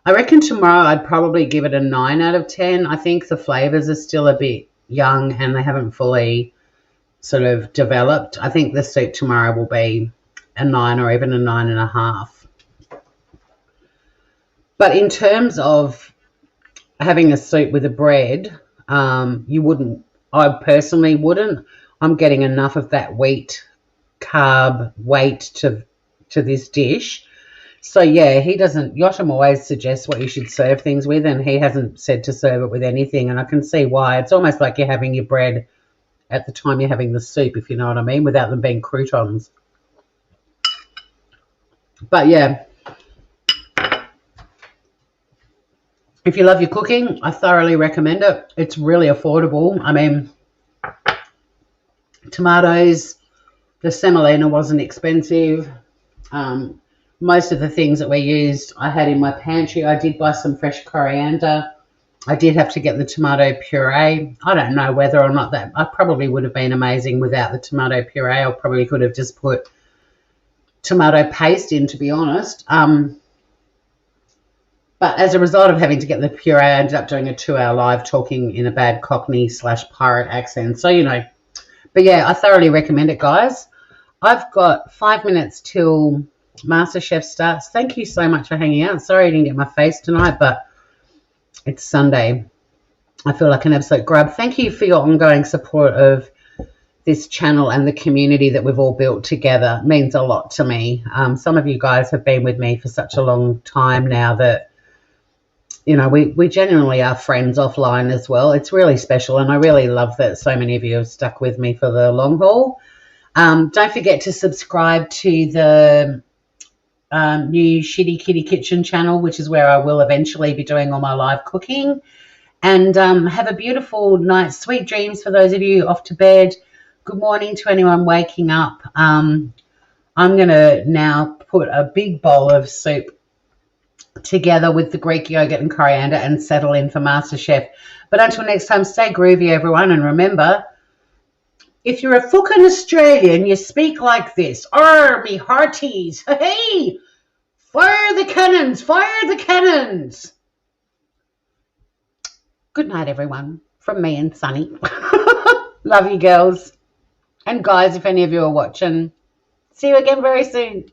I reckon tomorrow I'd probably give it a 9 out of 10. I think the flavours are still a bit young and they haven't fully sort of developed. I think the soup tomorrow will be a 9 or even a 9.5. But in terms of having a soup with a bread, you wouldn't. I personally wouldn't. I'm getting enough of that wheat carb weight to this dish. So, yeah, Yotam always suggests what you should serve things with, and he hasn't said to serve it with anything, and I can see why. It's almost like you're having your bread at the time you're having the soup, if you know what I mean, without them being croutons. But, yeah, if you love your cooking, I thoroughly recommend it. It's really affordable. I mean, tomatoes, the semolina wasn't expensive. Most of the things that we used I had in my pantry. I did buy some fresh coriander. I did have to get the tomato puree. I don't know whether or not that, I probably would have been amazing without the tomato puree. I probably could have just put tomato paste in, to be honest. But as a result of having to get the puree, I ended up doing a 2-hour live talking in a bad Cockney/pirate accent. So, you know, But yeah, I thoroughly recommend it, guys. I've got 5 minutes till MasterChef starts. Thank you so much for hanging out. Sorry I didn't get my face tonight, but it's Sunday. I feel like an absolute grub. Thank you for your ongoing support of this channel and the community that we've all built together. It means a lot to me. Some of you guys have been with me for such a long time now that, you know, we genuinely are friends offline as well. It's really special, and I really love that so many of you have stuck with me for the long haul. Don't forget to subscribe to the new Shxtty Kxtty Kxtchen channel, which is where I will eventually be doing all my live cooking. And have a beautiful night. Sweet dreams for those of you off to bed. Good morning to anyone waking up. I'm going to now put a big bowl of soup together with the Greek yogurt and coriander and settle in for MasterChef. But until next time, stay groovy, everyone. And remember, if you're a fucking Australian, you speak like this. Me hearties. Hey, fire the cannons, fire the cannons. Good night, everyone, from me and Sunny. Love you, girls. And guys, if any of you are watching, see you again very soon.